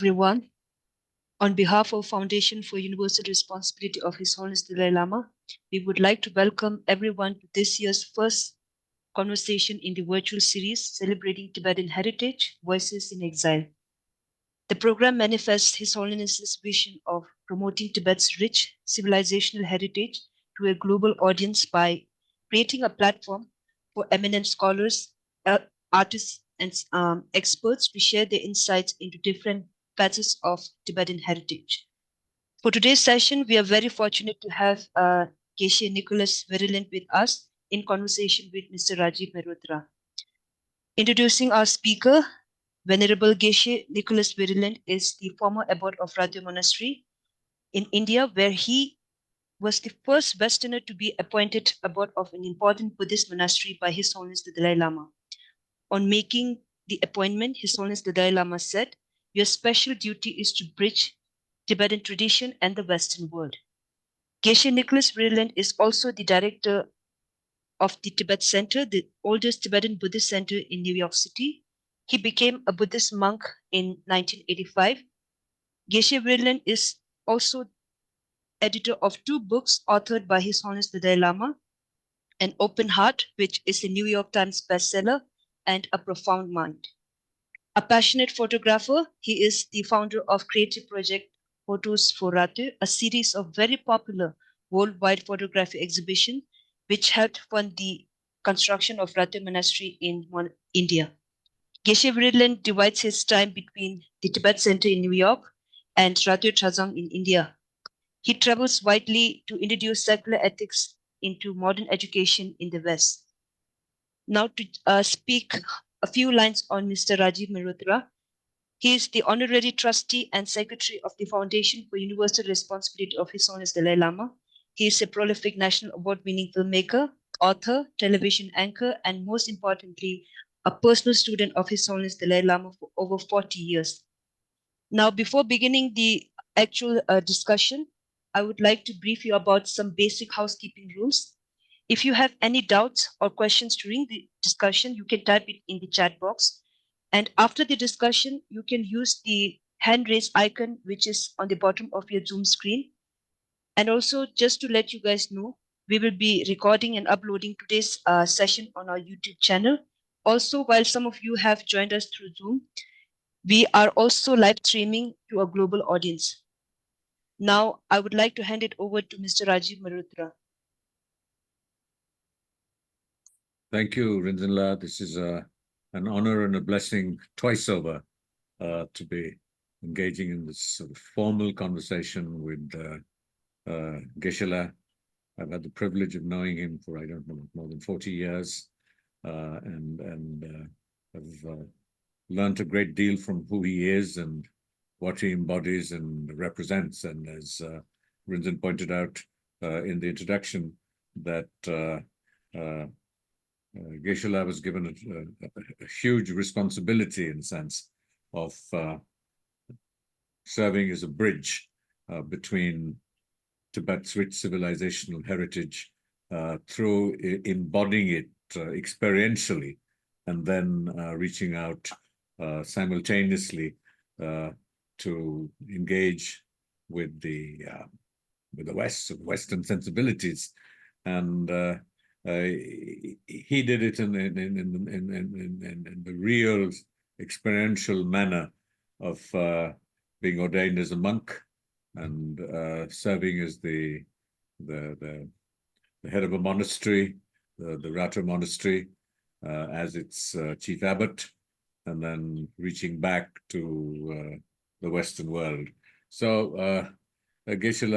Everyone. On behalf of Foundation for Universal Responsibility of His Holiness Dalai Lama, we would like to welcome everyone to this year's first conversation in the virtual series celebrating Tibetan heritage, Voices in Exile. The program manifests His Holiness's vision of promoting Tibet's rich civilizational heritage to a global audience by creating a platform for eminent scholars, artists, and experts to share their insights into different facets of Tibetan heritage. For today's session, we are very fortunate to have Geshe Nicholas Vreeland with us in conversation with Mr. Rajiv Mehrotra. Introducing our speaker, Venerable Geshe Nicholas Vreeland is the former Abbot of Rato Monastery in India, where he was the first Westerner to be appointed Abbot of an important Buddhist monastery by His Holiness the Dalai Lama. On making the appointment, His Holiness the Dalai Lama said, "Your special duty is to bridge Tibetan tradition and the Western world." Geshe Nicholas Vreeland is also the director of the Tibet Center, the oldest Tibetan Buddhist center in New York City. He became a Buddhist monk in 1985. Geshe Vreeland is also editor of two books authored by His Holiness the Dalai Lama, An Open Heart, which is a New York Times bestseller, and A Profound Mind. A passionate photographer, he is the founder of creative project Photos for Rato, a series of very popular worldwide photography exhibition, which helped fund the construction of Rato Monastery in India. Geshe Vreeland divides his time between the Tibet Center in New York and Rato Trazang in India. He travels widely to introduce secular ethics into modern education in the West. Now to speak a few lines on Mr. Rajiv Mehrotra. He is the honorary trustee and secretary of the Foundation for Universal Responsibility of His Holiness Dalai Lama. He is a prolific national award-winning filmmaker, author, television anchor, and most importantly, a personal student of His Holiness Dalai Lama for over 40 years. Now, before beginning the actual discussion, I would like to brief you about some basic housekeeping rules. If you have any doubts or questions during the discussion, you can type it in the chat box. And after the discussion, you can use the hand raise icon, which is on the bottom of your Zoom screen. And also, just to let you guys know, we will be recording and uploading today's session on our YouTube channel. Also, while some of you have joined us through Zoom, we are also live streaming to a global audience. Now, I would like to hand it over to Mr. Rajiv Mehrotra. Thank you, Rinzanla. This is an honor and a blessing twice over to be engaging in this sort of formal conversation with Geshe. I've had the privilege of knowing him for, I don't know, more than 40 years, and have learned a great deal from who he is and what he embodies and represents. And as Rinzan pointed out in the introduction, that Geshe was given a huge responsibility in the sense of serving as a bridge between Tibet's rich civilizational heritage through embodying it experientially, and then reaching out simultaneously to engage with the West, Western sensibilities, and he did it in the real experiential manner of being ordained as a monk and serving as the head of a monastery, the Rato Monastery, as its chief abbot, and then reaching back to the Western world. So, Geshe,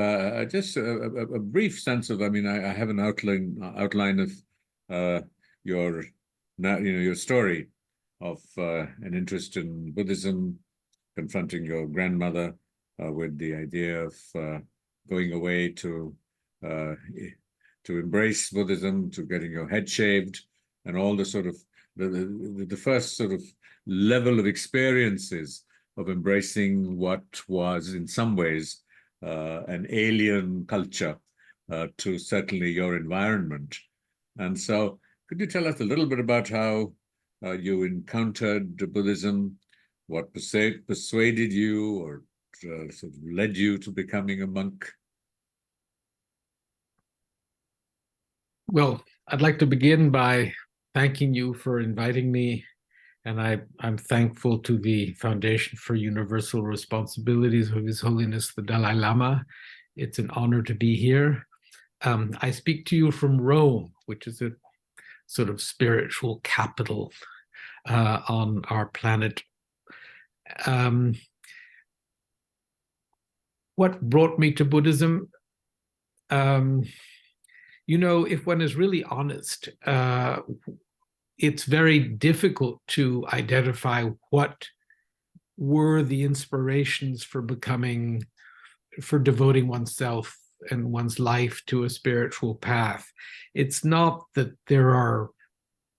just a brief sense of, I mean, I have an outline of your story of an interest in Buddhism, confronting your grandmother with the idea of going away to embrace Buddhism, to getting your head shaved, and all the sort of the first sort of level of experiences of embracing what was in some ways an alien culture to certainly your environment. And so could you tell us a little bit about how you encountered Buddhism, what persuaded you or sort of led you to becoming a monk? Well, I'd like to begin by thanking you for inviting me, and I'm thankful to the Foundation for Universal Responsibilities of His Holiness the Dalai Lama. It's an honor to be here. I speak to you from Rome, which is a sort of spiritual capital on our planet. What brought me to Buddhism? You know, if one is really honest, it's very difficult to identify what were the inspirations for devoting oneself and one's life to a spiritual path. It's not that there are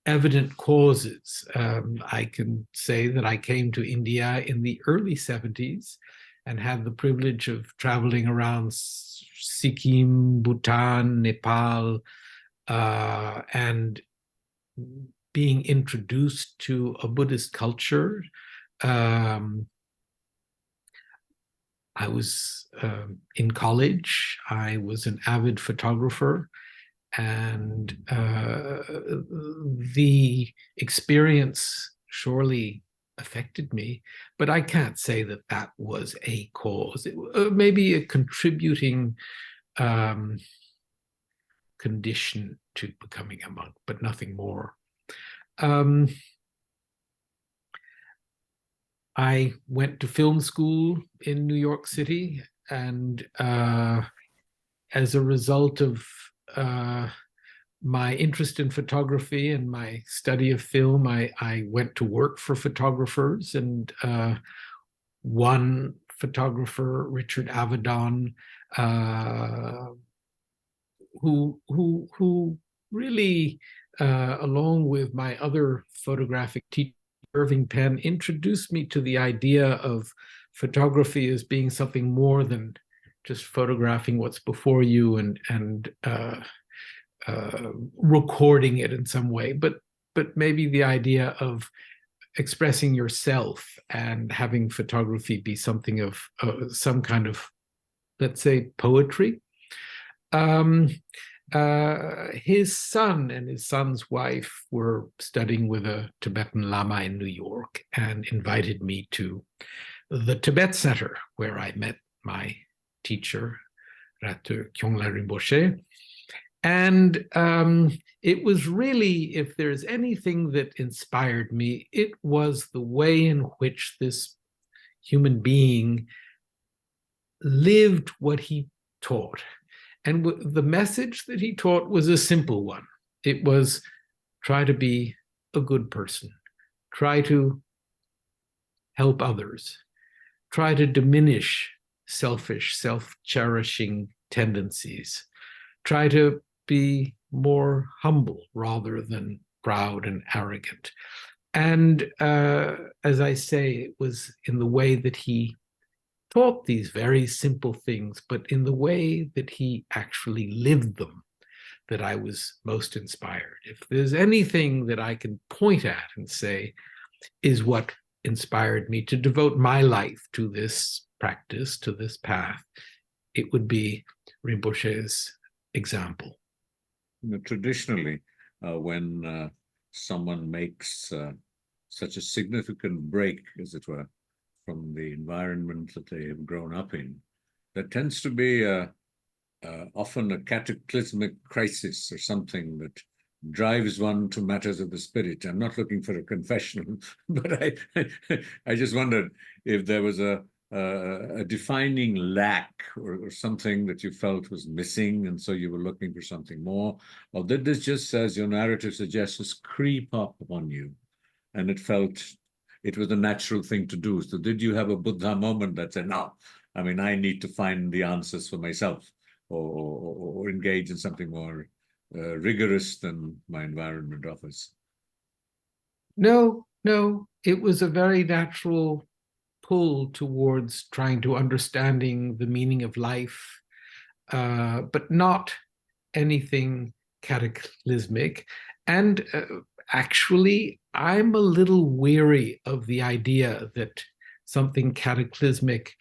evident causes. I can say that I came to India in the early 70s and had the privilege of traveling around Sikkim, Bhutan, Nepal, and being introduced to a Buddhist culture. I was in college. I was an avid photographer, and the experience surely affected me, but I can't say that that was a cause. It maybe a contributing condition to becoming a monk, but nothing more. I went to film school in New York City, and as a result of my interest in photography and my study of film, I went to work for photographers, and one photographer, Richard Avedon, who really, along with my other photographic teacher, Irving Penn, introduced me to the idea of photography as being something more than just photographing what's before you and recording it in some way, but maybe the idea of expressing yourself and having photography be something of some kind of, let's say, poetry. His son and his son's wife were studying with a Tibetan Lama in New York and invited me to the Tibet Center, where I met my teacher, Rato Rinpoche. And it was really, if there's anything that inspired me, it was the way in which this human being lived what he taught. And the message that he taught was a simple one. It was, try to be a good person. Try to help others. Try to diminish selfish, self-cherishing tendencies. Try to be more humble rather than proud and arrogant. And as I say, it was in the way that he taught these very simple things, but in the way that he actually lived them, that I was most inspired. If there's anything that I can point at and say is what inspired me to devote my life to this practice, to this path, it would be Rinpoche's example. Traditionally, when someone makes such a significant break, as it were, from the environment that they have grown up in, there tends to be often a cataclysmic crisis or something that drives one to matters of the spirit. I'm not looking for a confession, but I just wondered if there was a defining lack or something that you felt was missing, and so you were looking for something more, or did this just, as your narrative suggests, just creep up on you, and it felt it was a natural thing to do? So did you have a Buddha moment that said, no, I mean, I need to find the answers for myself, or engage in something more rigorous than my environment offers? No, it was a very natural pull towards trying to understanding the meaning of life, but not anything cataclysmic. And actually, I'm a little weary of the idea that something cataclysmic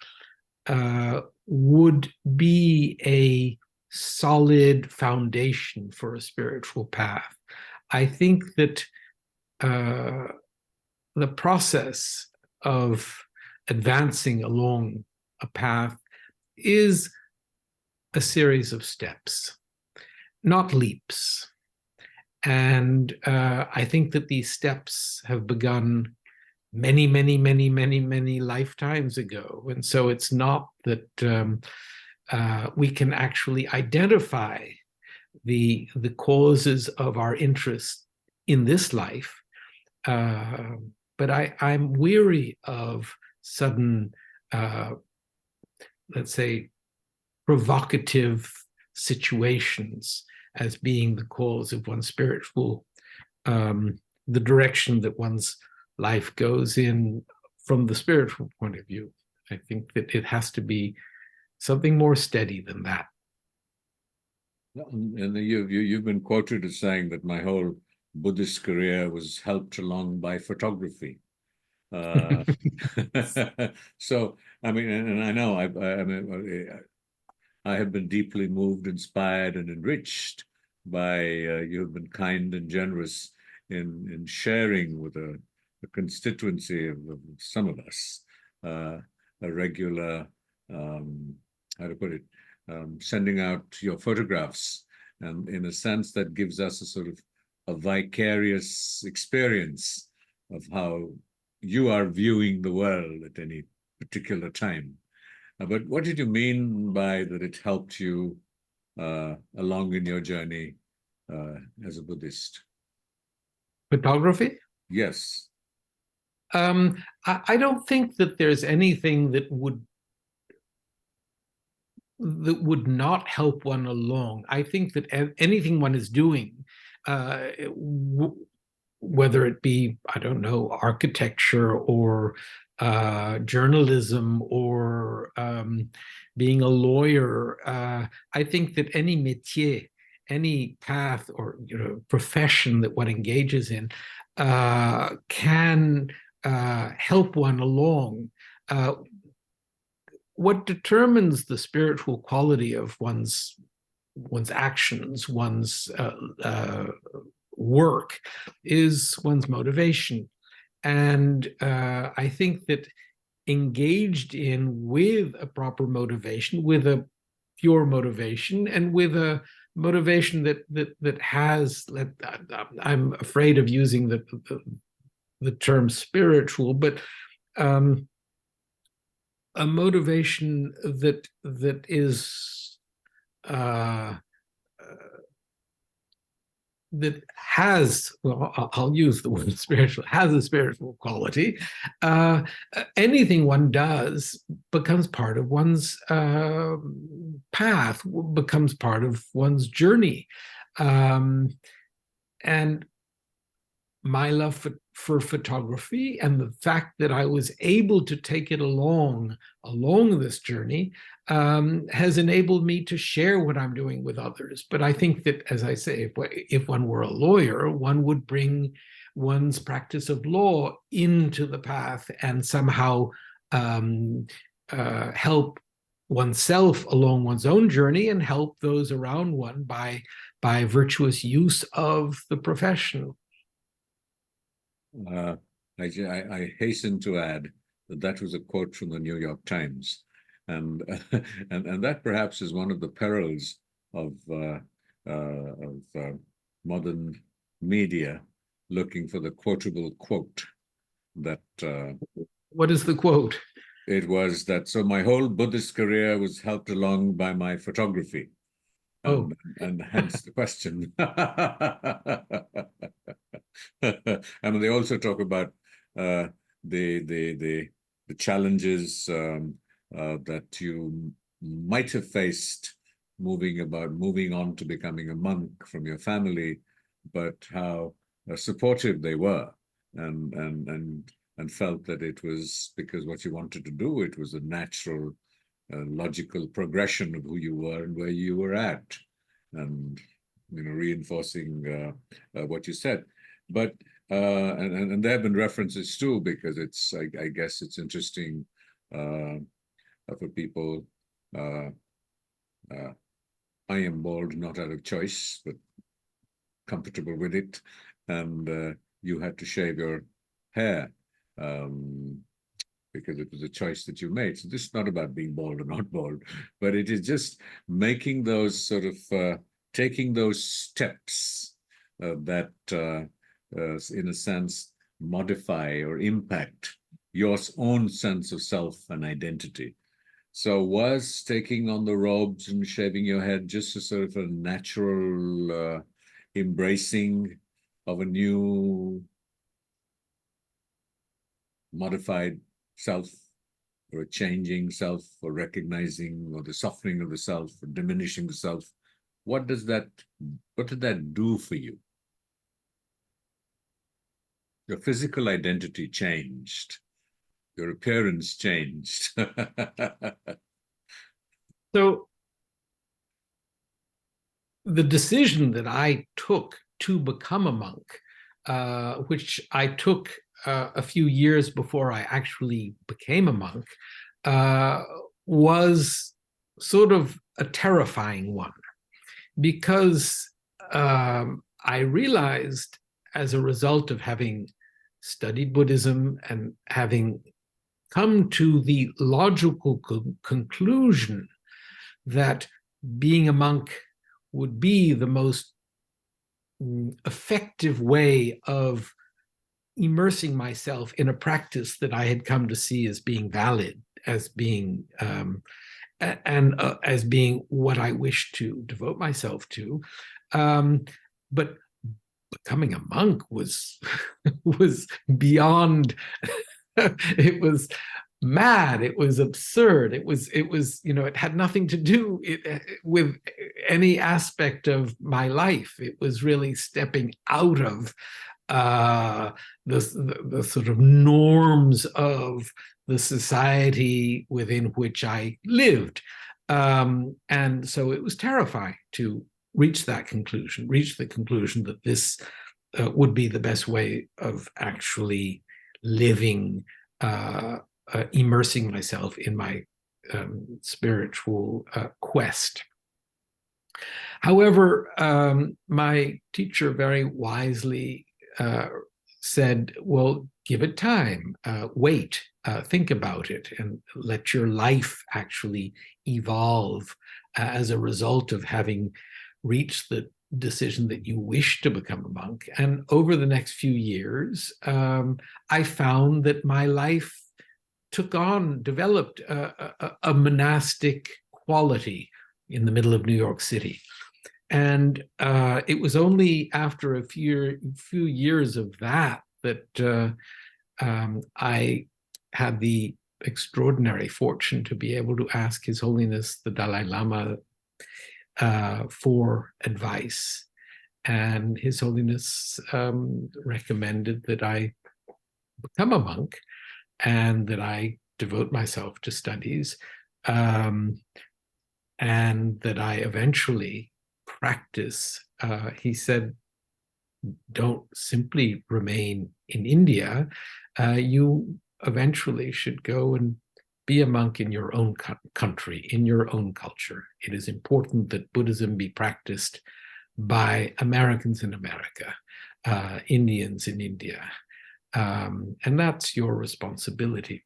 would be a solid foundation for a spiritual path. I think that the process of advancing along a path is a series of steps, not leaps. And I think that these steps have begun many, many, many, many, many lifetimes ago. And so it's not that we can actually identify the causes of our interest in this life. But I'm weary of sudden, let's say, provocative situations as being the cause of one's spiritual, the direction that one's life goes in from the spiritual point of view. I think that it has to be something more steady than that. And you've been quoted as saying that my whole Buddhist career was helped along by photography. So, I mean, and I know I have been deeply moved, inspired, and enriched by you have been kind and generous in sharing with a constituency of some of us a regular, how to put it, sending out your photographs, and in a sense that gives us a sort of a vicarious experience of how you are viewing the world at any particular time. But what did you mean by that it helped you along in your journey as a Buddhist? Photography? Yes. I don't think that there's anything that would not help one along. I think that anything one is doing, whether it be, I don't know, architecture or journalism or being a lawyer, I think that any métier, any path or profession that one engages in can help one along. What determines the spiritual quality of one's actions, one's work, is one's motivation. And I think that engaged in with a proper motivation, with a pure motivation, and with a motivation that has, I'm afraid of using the term spiritual, but a motivation that is that has, well, I'll use the word spiritual, has a spiritual quality. Anything one does becomes part of one's path, becomes part of one's journey. And my love for photography and the fact that I was able to take it along this journey has enabled me to share what I'm doing with others. But I think that, as I say, if one were a lawyer, one would bring one's practice of law into the path and somehow help oneself along one's own journey and help those around one by virtuous use of the profession. I hasten to add that was a quote from the New York Times, and and that perhaps is one of the perils of modern media, looking for the quotable quote. That what is the quote? It was that, so my whole Buddhist career was helped along by my photography. And hence the question. And they also talk about the challenges that you might have faced moving on to becoming a monk from your family, but how supportive they were, and felt that it was because what you wanted to do, it was a natural logical progression of who you were and where you were at, and reinforcing what you said. But and there have been references too, because it's I guess it's interesting for people. I am bald not out of choice, but comfortable with it, and you had to shave your hair because it was a choice that you made. So this is not about being bald or not bald, but it is just making those sort of taking those steps that, in a sense, modify or impact your own sense of self and identity. So was taking on the robes and shaving your head just a sort of a natural embracing of a new modified self, or a changing self, or recognizing, or the softening of the self, or diminishing the self? What did that do for you? Your physical identity changed. Your appearance changed. So the decision that I took to become a monk, which I took a few years before I actually became a monk, was sort of a terrifying one, because I realized, as a result of having studied Buddhism and having come to the logical conclusion that being a monk would be the most effective way of immersing myself in a practice that I had come to see as being valid, as being as being what I wish to devote myself to. But becoming a monk was was beyond. It was mad. It was absurd. It was it had nothing to do with any aspect of my life. It was really stepping out of the sort of norms of the society within which I lived. And so it was terrifying to reach the conclusion that this would be the best way of actually living, immersing myself in my spiritual quest. However, my teacher very wisely said, well, give it time, wait, think about it, and let your life actually evolve as a result of having reached the decision that you wish to become a monk. And over the next few years, I found that my life developed a monastic quality in the middle of New York City. And it was only after a few years of that I had the extraordinary fortune to be able to ask His Holiness the Dalai Lama for advice. And His Holiness recommended that I become a monk and that I devote myself to studies, and that I eventually practice. He said, don't simply remain in India. You eventually should go and be a monk in your own country, in your own culture. It is important that Buddhism be practiced by Americans in America, Indians in India, and that's your responsibility.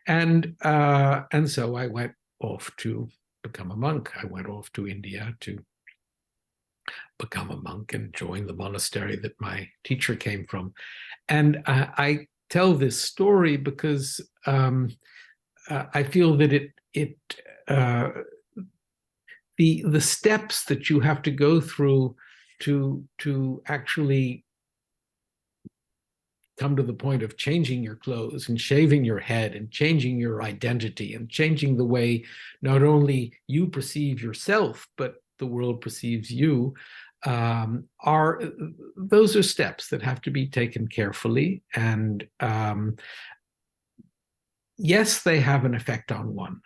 And so I went off to become a monk. I went off to India to become a monk and join the monastery that my teacher came from. And I tell this story because I feel that the steps that you have to go through to actually come to the point of changing your clothes and shaving your head and changing your identity and changing the way not only you perceive yourself, but the world perceives you, those are steps that have to be taken carefully. And yes, they have an effect on one.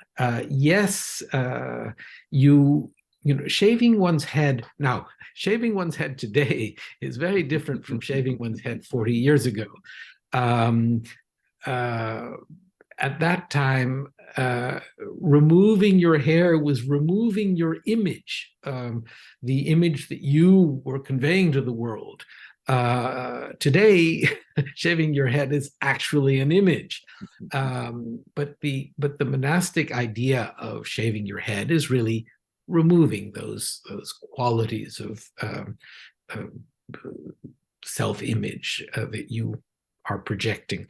Yes, you shaving one's head now, shaving one's head today is very different from shaving one's head 40 years ago. At that time, removing your hair was removing your image, the image that you were conveying to the world. Today, shaving your head is actually an image. But the monastic idea of shaving your head is really removing those qualities of self-image that you are projecting.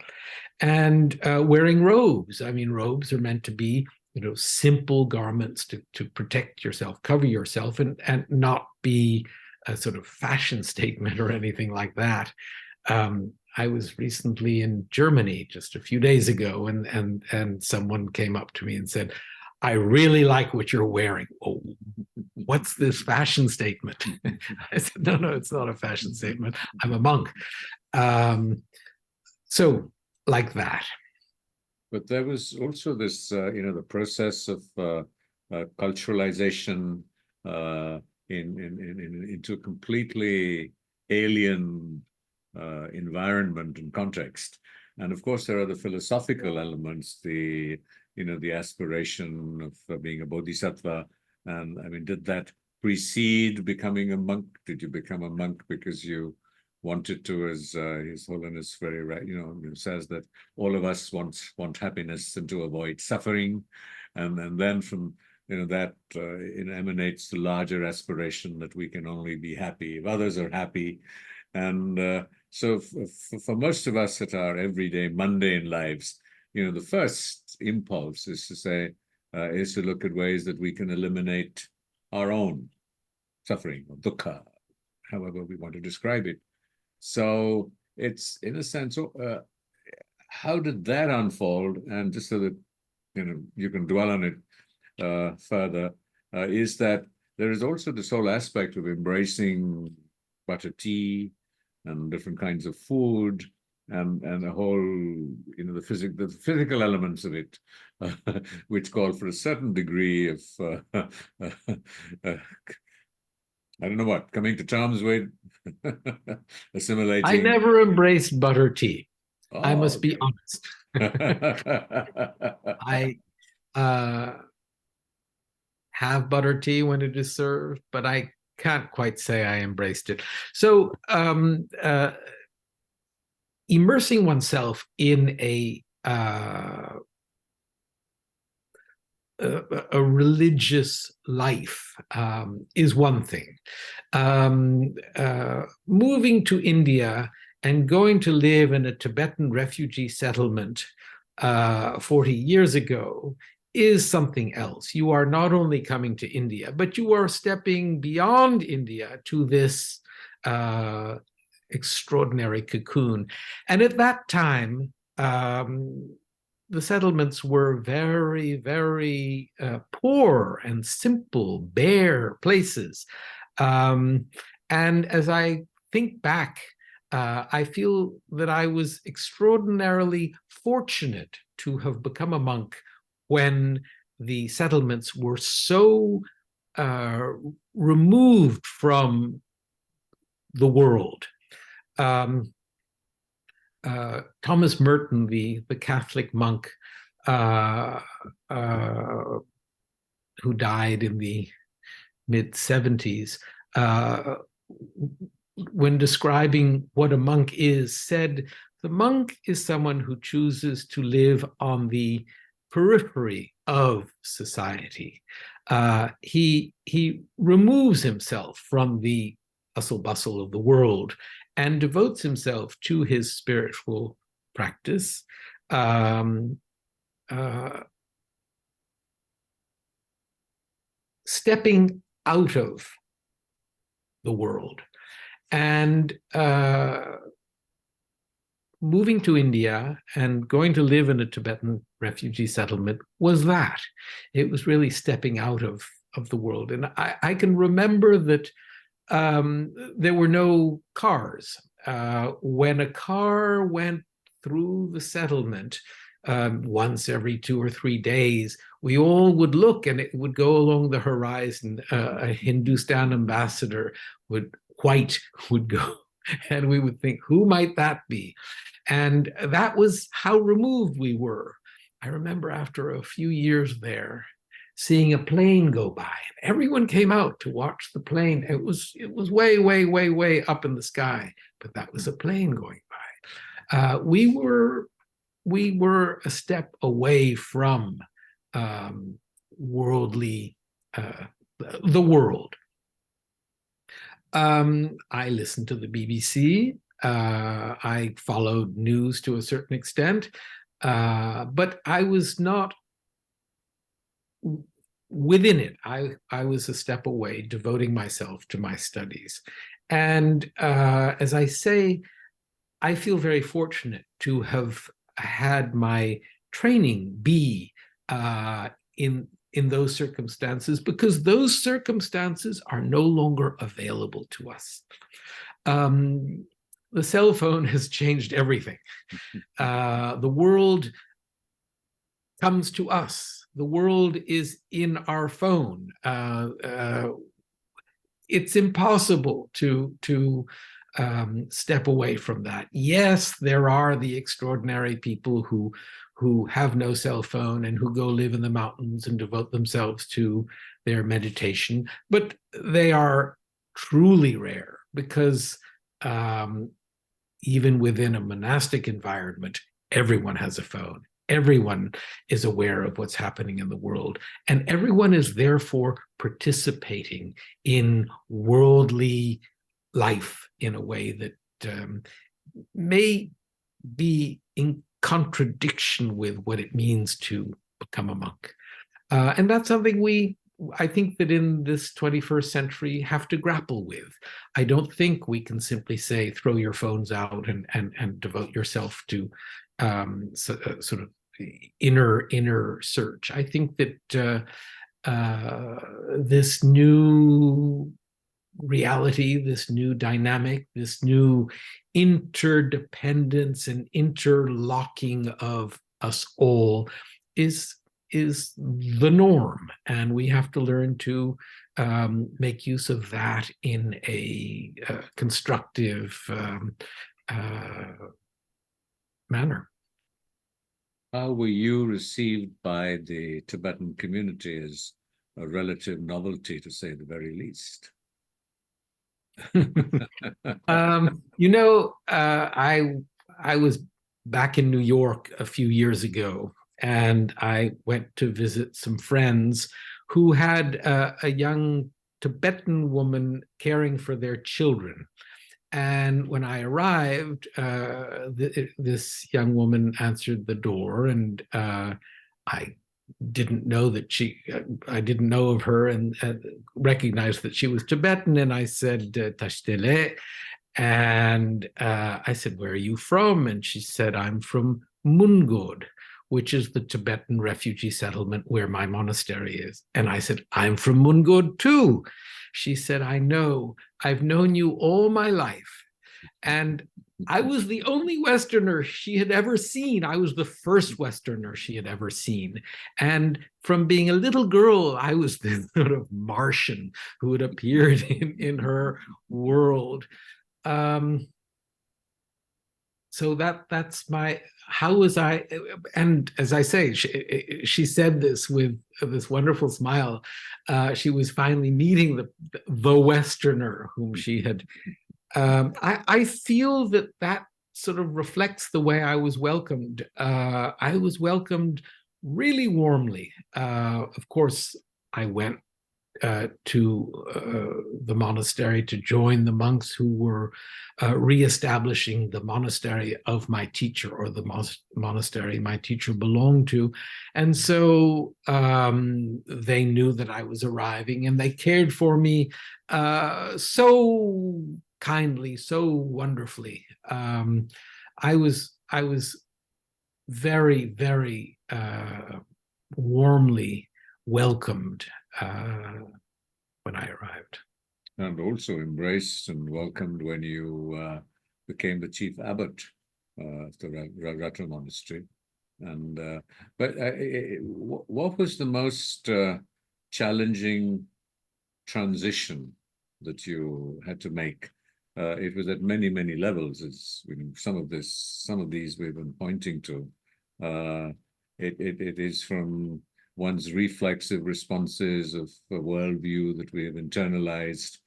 And wearing robes. I mean, robes are meant to be, simple garments to protect yourself, cover yourself, and not be a sort of fashion statement or anything like that. I was recently in Germany just a few days ago, and someone came up to me and said, "I really like what you're wearing." "Oh, what's this fashion statement?" I said, no, it's not a fashion statement. I'm a monk. So like that. But there was also this, the process of culturalization into a completely alien environment and context. And of course, there are the philosophical elements, the aspiration of being a bodhisattva. And I mean, did that precede becoming a monk? Did you become a monk because you wanted to, as His Holiness very right, says that all of us want happiness and to avoid suffering, and then from that emanates the larger aspiration that we can only be happy if others are happy, and so for most of us at our everyday mundane lives, the first impulse is to say is to look at ways that we can eliminate our own suffering or dukkha, however we want to describe it. So it's, in a sense, how did that unfold? And just so that you can dwell on it further, is that there is also this whole aspect of embracing butter tea and different kinds of food, and a whole, the physical elements of it, which call for a certain degree of I don't know what, coming to terms with, assimilating. I never embraced butter tea. Oh, I must be honest. I have butter tea when it is served, but I can't quite say I embraced it. So immersing oneself in a religious life is one thing. Moving to India and going to live in a Tibetan refugee settlement 40 years ago is something else. You are not only coming to India, but you are stepping beyond India to this extraordinary cocoon. And at that time, the settlements were very, very poor and simple, bare places. And as I think back, I feel that I was extraordinarily fortunate to have become a monk when the settlements were so removed from the world. Thomas Merton, the Catholic monk who died in the mid-70s, when describing what a monk is, said, "The monk is someone who chooses to live on the periphery of society. He removes himself from the hustle bustle of the world and devotes himself to his spiritual practice, stepping out of the world." And moving to India and going to live in a Tibetan refugee settlement was that. It was really stepping out of the world. And I can remember that there were no cars. When a car went through the settlement, once every 2 or 3 days, we all would look and it would go along the horizon. A Hindustan ambassador white would go, and we would think, who might that be? And that was how removed we were. I remember after a few years there, seeing a plane go by. Everyone came out to watch the plane. It was way, way, way, way up in the sky, but that was a plane going by. We were a step away from worldly, the world. I listened to the BBC. I followed news to a certain extent, but I was not within it. I was a step away, devoting myself to my studies. And as I say, I feel very fortunate to have had my training be in those circumstances, because those circumstances are no longer available to us. The cell phone has changed everything. The world comes to us. The world is in our phone. It's impossible to step away from that. Yes, there are the extraordinary people who have no cell phone and who go live in the mountains and devote themselves to their meditation, but they are truly rare, because even within a monastic environment, everyone has a phone. Everyone is aware of what's happening in the world, and everyone is therefore participating in worldly life in a way that may be in contradiction with what it means to become a monk. And that's something I think that in this 21st century have to grapple with. I don't think we can simply say, throw your phones out and devote yourself to sort of inner search. I think that this new reality, this new dynamic, this new interdependence and interlocking of us all is the norm, and we have to learn to make use of that in a constructive manner. How were you received by the Tibetan community as a relative novelty, to say the very least? I was back in New York a few years ago, and I went to visit some friends who had a young Tibetan woman caring for their children. And when I arrived, this young woman answered the door, and I didn't know that I didn't know of her, and recognized that she was Tibetan. And I said, Tashtele. And I said, where are you from? And she said, I'm from Mungod, which is the Tibetan refugee settlement where my monastery is. And I said, I'm from Mungod too. She said, I know, I've known you all my life. And I was the only Westerner she had ever seen. I was the first Westerner she had ever seen. And from being a little girl, I was this sort of Martian who had appeared in her world. So that's how was I, and as I say, she said this with this wonderful smile. She was finally meeting the Westerner whom she had. I feel that sort of reflects the way I was welcomed. I was welcomed really warmly. Of course, I went to the monastery to join the monks who were reestablishing the monastery of my teacher, or the monastery my teacher belonged to. And so they knew that I was arriving, and they cared for me so kindly, so wonderfully. I was very, very warmly welcomed when I arrived. And also embraced and welcomed when you became the chief abbot of the Rato Monastery. And but what was the most challenging transition that you had to make? It was at many, many levels. As some of these we've been pointing to. It is from one's reflexive responses of a worldview that we have internalized,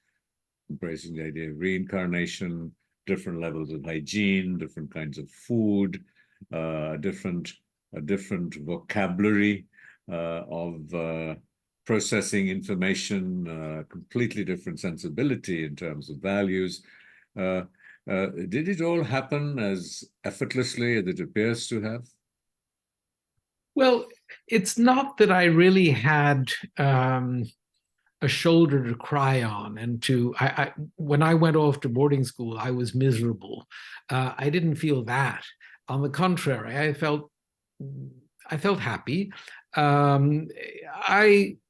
embracing the idea of reincarnation, different levels of hygiene, different kinds of food, a different vocabulary of processing information, completely different sensibility in terms of values. Did it all happen as effortlessly as it appears to have? Well, it's not that I really had a shoulder to cry on, and when I went off to boarding school, I was miserable. I didn't feel that. On the contrary, I felt happy.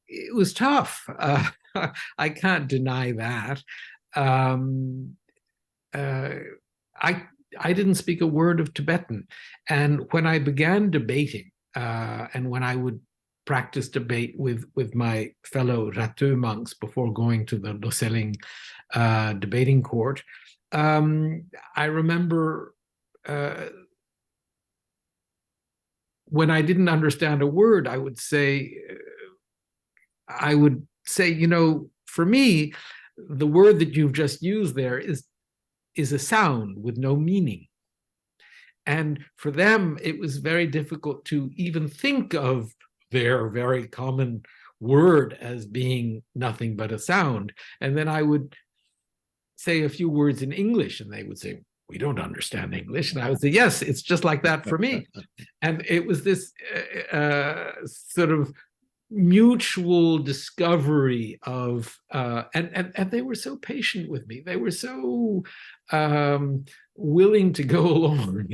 It was tough. I can't deny that. I didn't speak a word of Tibetan, and when I began debating, and when I would practice debate with my fellow Rato monks before going to the Loseling debating court, I remember when I didn't understand a word, I would say, for me, the word that you've just used there is a sound with no meaning. And for them, it was very difficult to even think of their very common word as being nothing but a sound. And then I would say a few words in English, and they would say, "We don't understand English." And I would say, "Yes, it's just like that for me." And it was this sort of mutual discovery of, and they were so patient with me. They were so willing to go along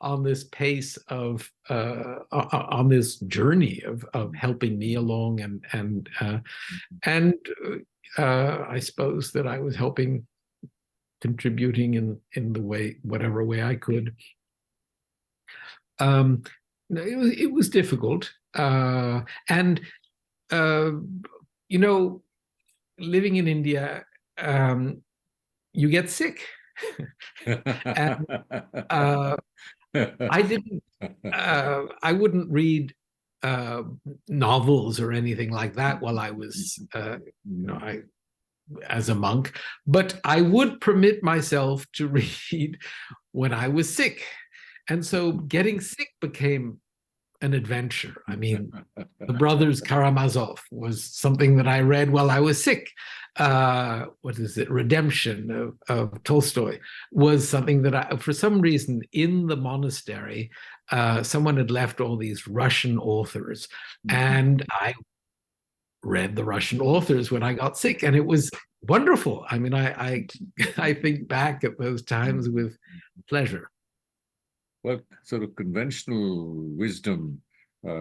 on this pace of, on this journey of helping me along, and I suppose that I was helping, contributing in the way, whatever way I could. It was difficult, and living in India, you get sick. And I wouldn't read novels or anything like that while I was, as a monk, but I would permit myself to read when I was sick. And so getting sick became an adventure. I mean, the Brothers Karamazov was something that I read while I was sick. What is it? Redemption of Tolstoy was something that for some reason in the monastery, someone had left all these Russian authors, and I read the Russian authors when I got sick, and it was wonderful. I mean, I think back at those times with pleasure. Well, sort of conventional wisdom,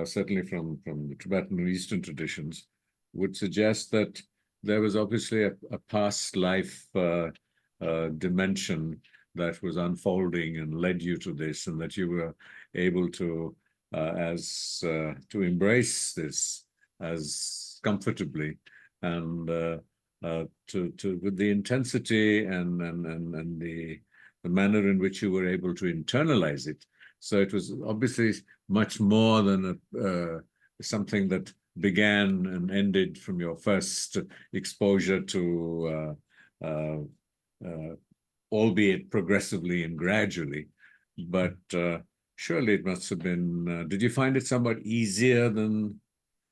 certainly from the Tibetan or Eastern traditions, would suggest that there was obviously a past life dimension that was unfolding and led you to this, and that you were able to embrace this as comfortably and with the intensity and the manner in which you were able to internalize it. So it was obviously much more than something that began and ended from your first exposure to, albeit progressively and gradually. But surely it must have been, did you find it somewhat easier than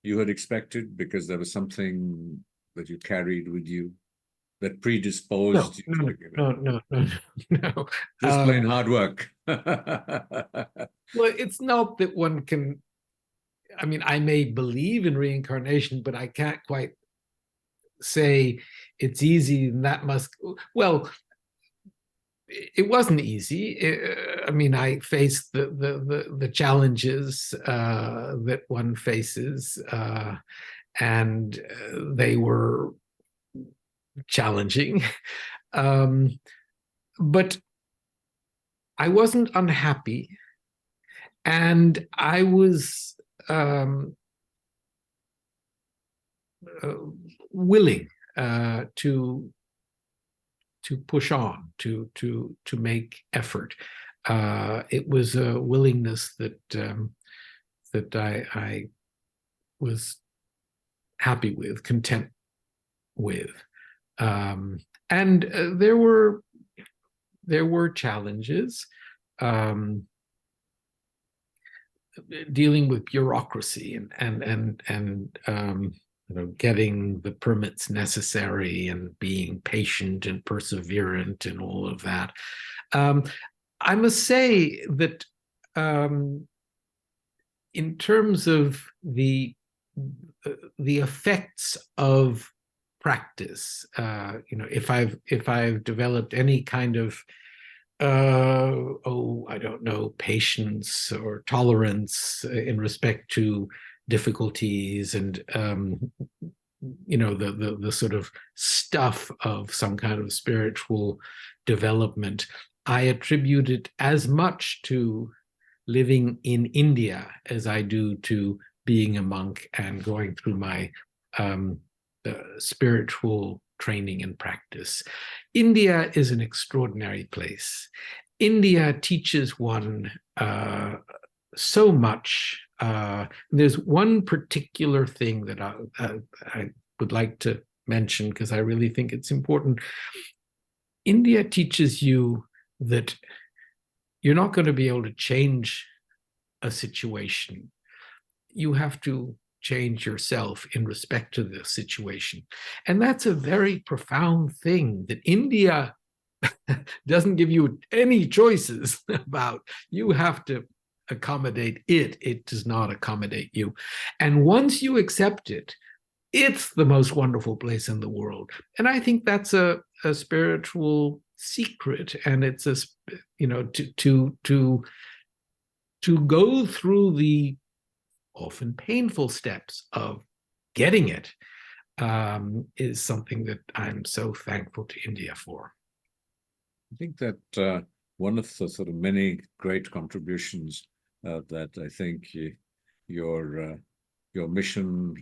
you had expected, because there was something that you carried with you that predisposed you to give it? No. Just plain hard work. Well, it's not that one can, I mean, I may believe in reincarnation, but I can't quite say it's easy, and that must, well, it wasn't easy. I mean, I faced the challenges that one faces, and they were challenging. But I wasn't unhappy, And I was willing to push on, to make effort. It was a willingness that that I was happy with, content with, and there were challenges. Dealing with bureaucracy and you know, getting the permits necessary and being patient and perseverant and all of that. I must say that in terms of the effects of practice, you know, if I've developed any kind of I don't know, patience or tolerance in respect to difficulties and you know, the sort of stuff of some kind of spiritual development, I attribute it as much to living in India as I do to being a monk and going through my spiritual training and practice. India is an extraordinary place. India teaches one so much. There's one particular thing that I would like to mention because I really think it's important. India teaches you that you're not going to be able to change a situation. You have to change yourself in respect to the situation. And that's a very profound thing that India doesn't give you any choices about. You have to accommodate it. It does not accommodate you. And once you accept it, it's the most wonderful place in the world. And I think that's a spiritual secret. And it's a, you know, to go through the often painful steps of getting it is something that I'm so thankful to India for. I think that one of the sort of many great contributions that I think your mission,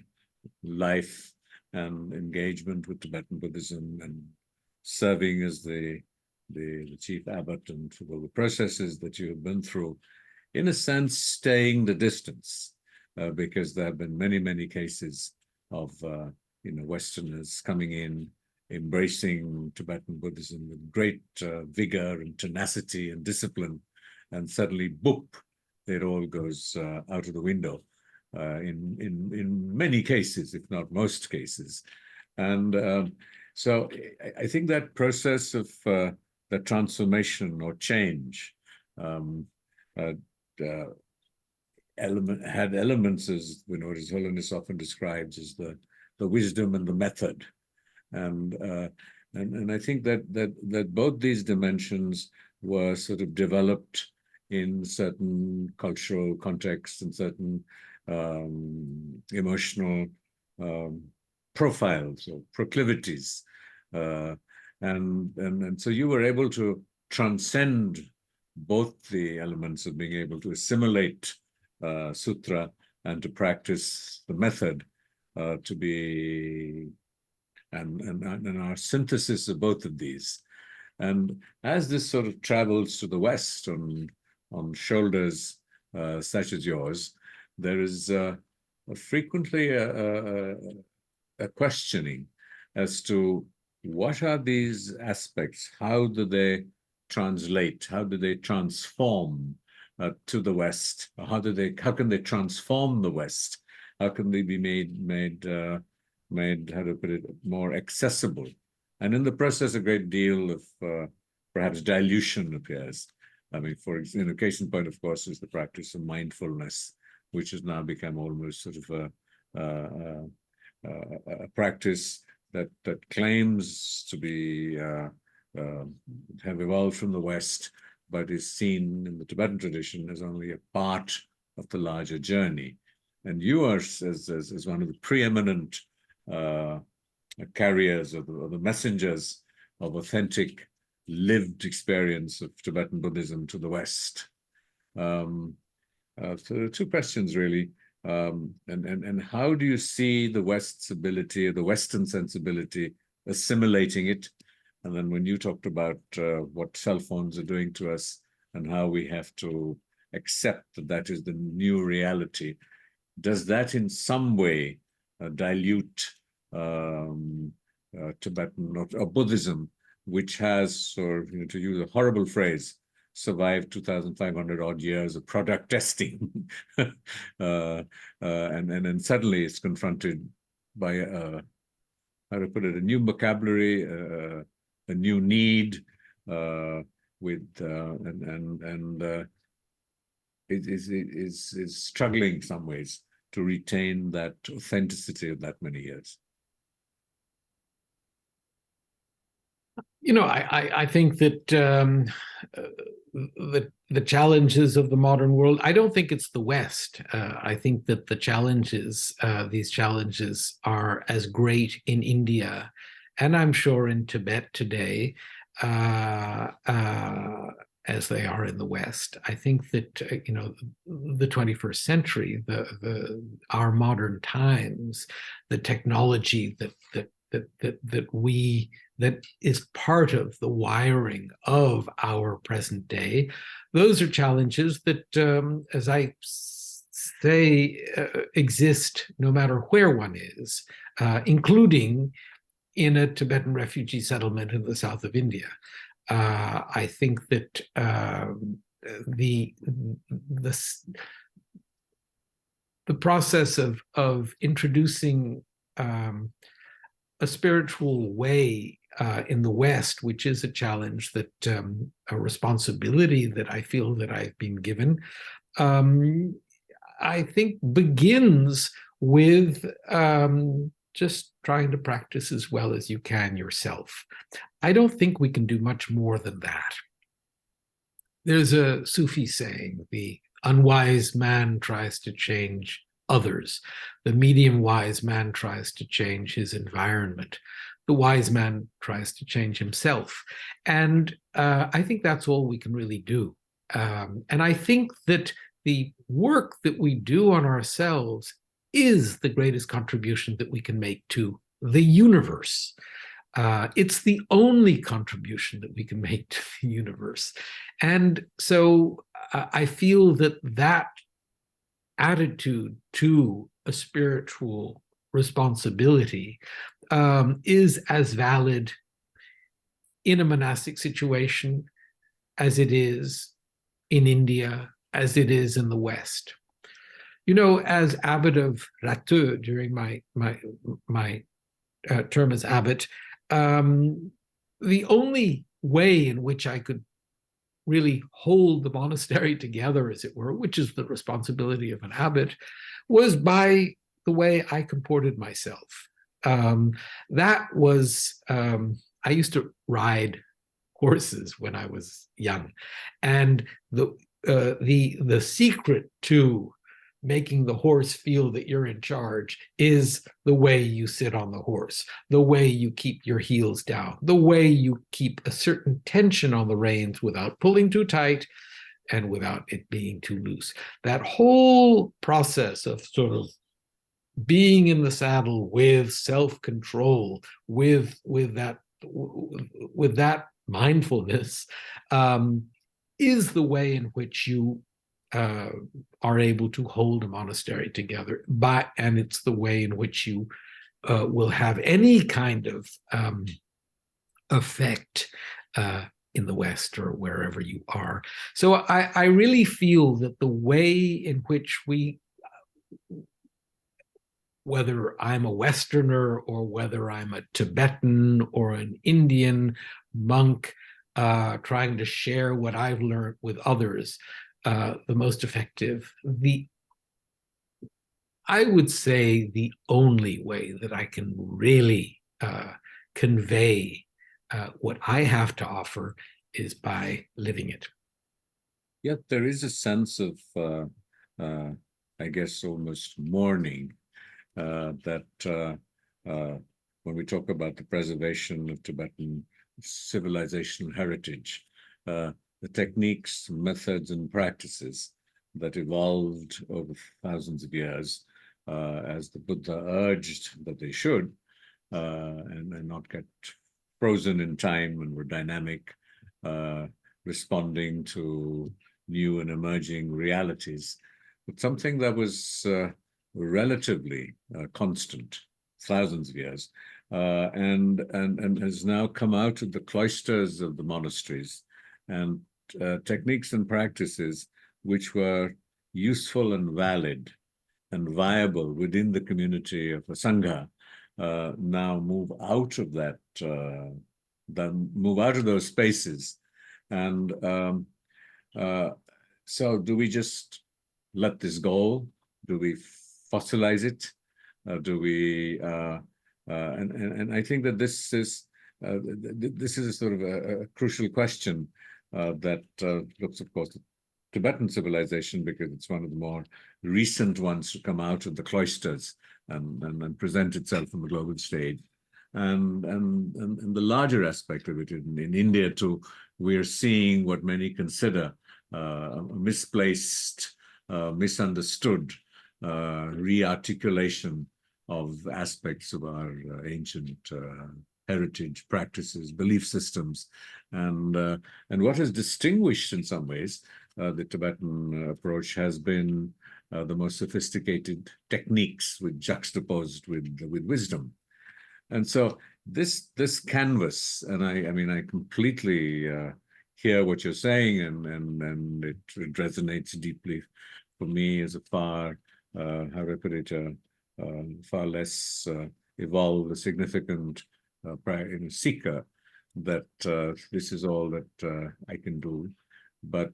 life, and engagement with Tibetan Buddhism and serving as the chief abbot and all the processes that you have been through, in a sense, staying the distance. Because there have been many cases of you know, Westerners coming in, embracing Tibetan Buddhism with great vigor and tenacity and discipline, and suddenly, boop, it all goes out of the window in many cases, if not most cases. And so I think that process of the transformation or change had elements, as you know, His Holiness often describes as the wisdom and the method, and I think that both these dimensions were sort of developed in certain cultural contexts and certain emotional profiles or proclivities, and so you were able to transcend both the elements of being able to assimilate sutra and to practice the method, to be and our synthesis of both of these. And as this sort of travels to the West on shoulders such as yours, there is frequently a questioning as to what are these aspects, how do they translate, how do they transform to the West? How can they transform the West? How can they be made how to put it, more accessible? And in the process, a great deal of perhaps dilution appears. I mean, in a case in point, of course, is the practice of mindfulness, which has now become almost sort of a practice that claims to be have evolved from the West, but is seen in the Tibetan tradition as only a part of the larger journey. And you are, as one of the preeminent carriers or the messengers of authentic lived experience of Tibetan Buddhism to the West. So 2 questions really. And how do you see the West's ability, the Western sensibility, assimilating it? And then when you talked about what cell phones are doing to us and how we have to accept that that is the new reality, does that in some way dilute Tibetan or Buddhism, which has, or to use a horrible phrase, survived 2,500 odd years of product testing, and then suddenly it's confronted by how to put it, a new vocabulary, a new need, with it is struggling in some ways to retain that authenticity of that many years. I think that the challenges of the modern world, I don't think it's the West. I think that the challenges, these challenges are as great in India, and I'm sure in Tibet today, as they are in the West. I think that the 21st century, our modern times, the technology that is part of the wiring of our present day, those are challenges that, as I say, exist no matter where one is, including in a Tibetan refugee settlement in the south of India. I think that the process of introducing a spiritual way in the West, which is a challenge, that a responsibility that I feel that I've been given, I think begins with just trying to practice as well as you can yourself. I don't think we can do much more than that. There's a Sufi saying, the unwise man tries to change others. The medium-wise man tries to change his environment. The wise man tries to change himself. And I think that's all we can really do. And I think that the work that we do on ourselves is the greatest contribution that we can make to the universe. It's the only contribution that we can make to the universe. And so I feel that that attitude to a spiritual responsibility is as valid in a monastic situation as it is in India, as it is in the West. As Abbot of Rato during my term as abbot, the only way in which I could really hold the monastery together, as it were, which is the responsibility of an abbot, was by the way I comported myself. That was, I used to ride horses when I was young, and the secret to making the horse feel that you're in charge is the way you sit on the horse, the way you keep your heels down, the way you keep a certain tension on the reins without pulling too tight and without it being too loose. That whole process of sort of being in the saddle with self-control, with that mindfulness, is the way in which you are able to hold a monastery together, and it's the way in which you will have any kind of effect in the West or wherever you are. So I really feel that the way in which we, whether I'm a Westerner or whether I'm a Tibetan or an Indian monk trying to share what I've learned with others, the most effective, I would say the only way that I can really convey what I have to offer is by living it. Yet there is a sense of, I guess, almost mourning that when we talk about the preservation of Tibetan civilizational heritage, the techniques, methods, and practices that evolved over thousands of years as the Buddha urged that they should, and not get frozen in time and were dynamic, responding to new and emerging realities, but something that was relatively constant, thousands of years, and has now come out of the cloisters of the monasteries, and techniques and practices which were useful and valid and viable within the community of a sangha now move out of that, move out of those spaces. And so do we just let this go? Do we fossilize it? Do we, and I think that this is a sort of a crucial question that looks, of course, at Tibetan civilization, because it's one of the more recent ones to come out of the cloisters and present itself on the global stage. And the larger aspect of it in India too, we're seeing what many consider a misplaced, misunderstood rearticulation of aspects of our ancient heritage, practices, belief systems, and what has distinguished in some ways the Tibetan approach has been the most sophisticated techniques juxtaposed with wisdom. And so this canvas, and I mean, I completely hear what you're saying, and it resonates deeply for me as a far, how do I put it, far less evolved, a significant seeker, that this is all that I can do. But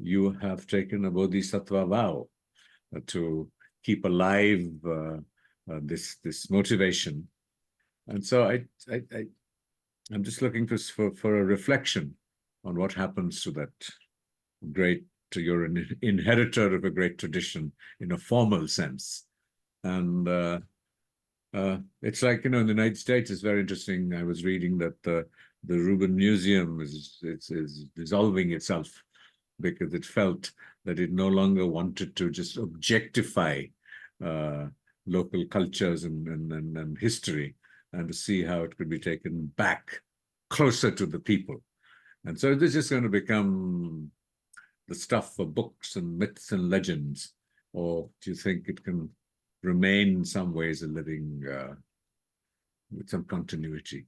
you have taken a bodhisattva vow to keep alive this motivation, and so I'm just looking for a reflection on what happens to that great. You're an inheritor of a great tradition in a formal sense, and it's like, in the United States, it's very interesting. I was reading that the Rubin Museum is dissolving itself because it felt that it no longer wanted to just objectify local cultures and history, and to see how it could be taken back closer to the people. And so this is going to become the stuff for books and myths and legends, or do you think it can remain in some ways a living with some continuity?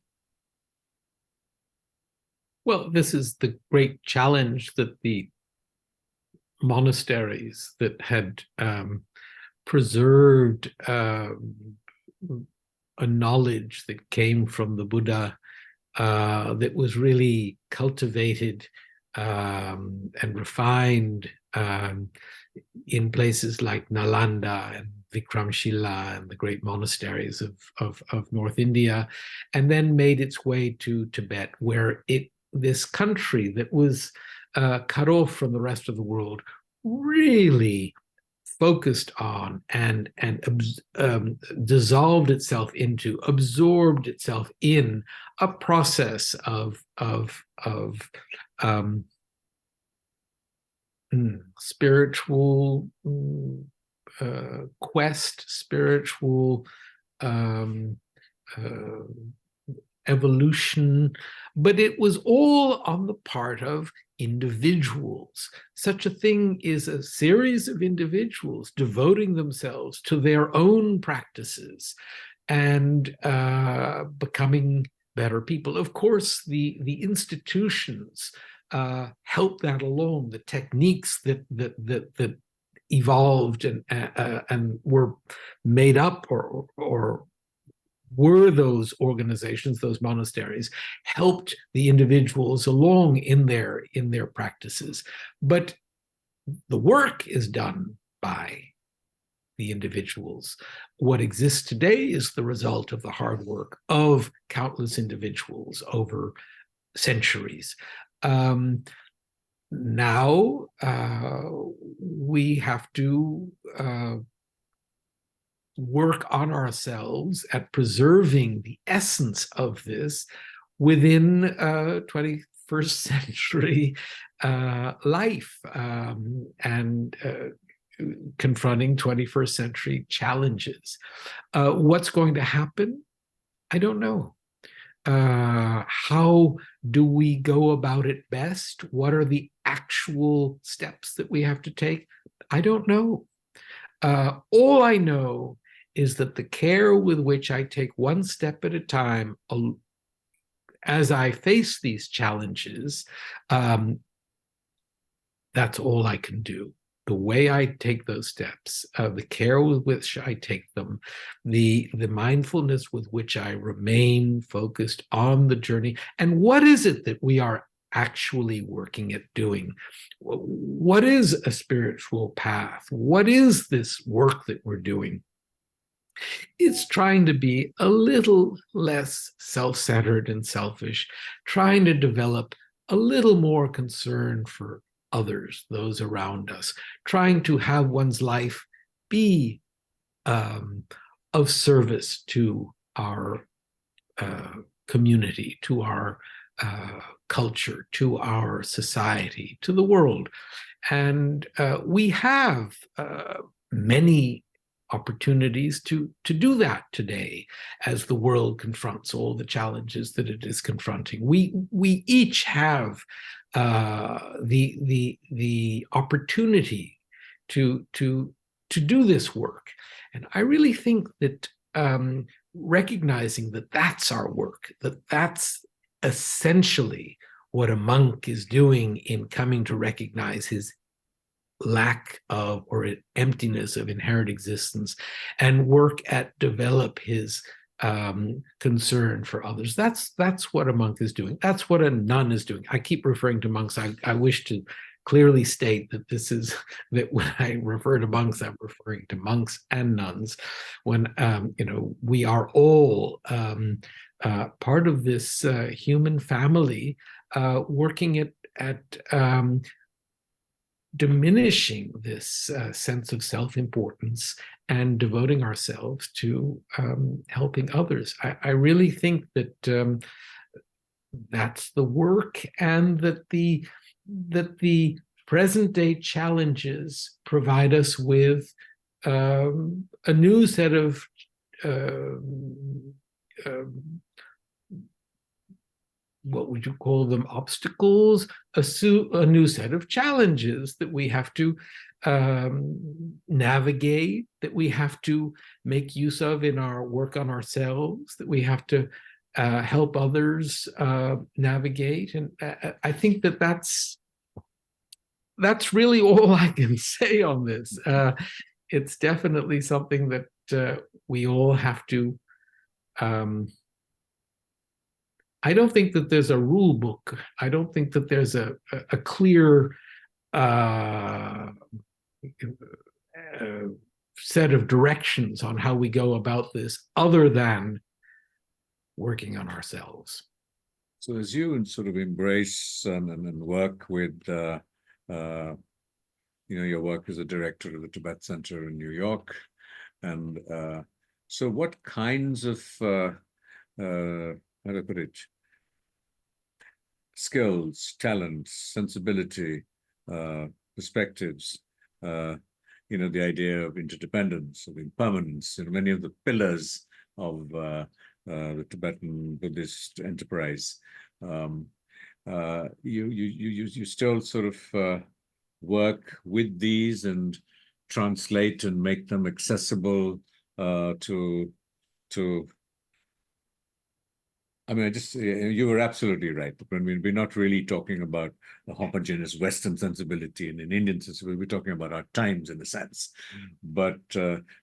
Well, this is the great challenge that the monasteries that had preserved a knowledge that came from the Buddha, that was really cultivated and refined in places like Nalanda and Vikramshila and the great monasteries of North India, and then made its way to Tibet, where this country that was cut off from the rest of the world really focused on and dissolved itself into, absorbed itself in a process of spiritual quest, spiritual evolution, but it was all on the part of individuals. Such a thing is a series of individuals devoting themselves to their own practices and becoming better people. Of course, the institutions help that along. The techniques that evolved and were made up or were those organizations, those monasteries, helped the individuals along in their practices. But the work is done by the individuals. What exists today is the result of the hard work of countless individuals over centuries. Now we have to work on ourselves at preserving the essence of this within 21st 21st century life and confronting 21st century challenges. What's going to happen? I don't know. How do we go about it best? What are the actual steps that we have to take? I don't know. All I know is that the care with which I take one step at a time as I face these challenges, that's all I can do. The way I take those steps, the care with which I take them, the mindfulness with which I remain focused on the journey, and what is it that we are actually working at doing? What is a spiritual path? What is this work that we're doing? It's trying to be a little less self-centered and selfish, trying to develop a little more concern for others, those around us, trying to have one's life be of service to our community, to our culture, to our society, to the world. And we have many opportunities to do that today as the world confronts all the challenges that it is confronting. We each have the opportunity to do this work. And I really think that recognizing that that's our work, that's essentially what a monk is doing in coming to recognize his lack of or emptiness of inherent existence and work at develop his concern for others. That's what a monk is doing. That's what a nun is doing. I keep referring to monks. I wish to clearly state that this is that when I refer to monks, I'm referring to monks and nuns. When we are all part of this human family, working at diminishing this sense of self-importance and devoting ourselves to helping others. I really think that that's the work, and that the present-day challenges provide us with a new set of what would you call them, obstacles, a new set of challenges that we have to navigate, that we have to make use of in our work on ourselves, that we have to help others navigate. And I think that that's really all I can say on this. It's definitely something that we all have to I don't think that there's a rule book. I don't think that there's a clear set of directions on how we go about this, other than working on ourselves. So as you sort of embrace and work with, your work as a director of the Tibet Center in New York, and so what kinds of how to put it, skills, talents, sensibility, perspectives, the idea of interdependence, of impermanence, many of the pillars of the Tibetan Buddhist enterprise. You still sort of work with these and translate and make them accessible to you were absolutely right. We're not really talking about a homogeneous Western sensibility and an Indian sensibility. We're talking about our times in a sense. But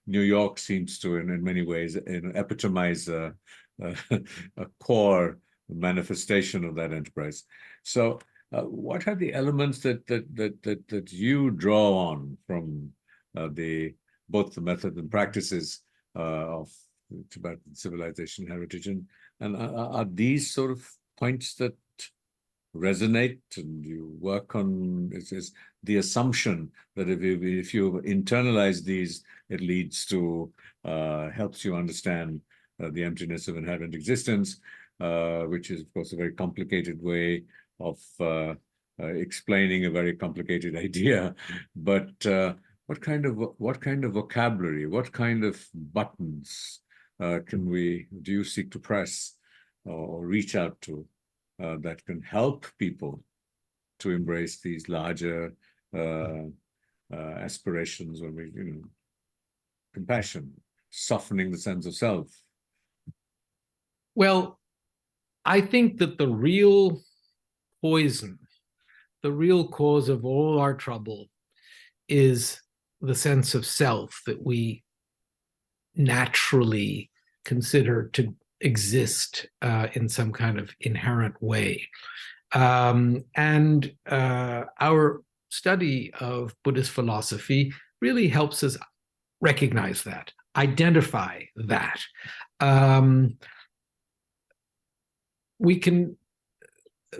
New York seems to, in many ways, epitomize a core manifestation of that enterprise. So, what are the elements that you draw on from both the methods and practices of Tibetan civilization heritage, and are these sort of points that resonate and you work on? Is the assumption that if you internalize these, it leads to helps you understand the emptiness of inherent existence, which is of course a very complicated way of explaining a very complicated idea, but what kind of vocabulary, what kind of buttons do you seek to press or reach out to that can help people to embrace these larger aspirations, or compassion, softening the sense of self? Well, I think that the real poison, the real cause of all our trouble, is the sense of self that we naturally consider to exist in some kind of inherent way. And our study of Buddhist philosophy really helps us recognize that, identify that.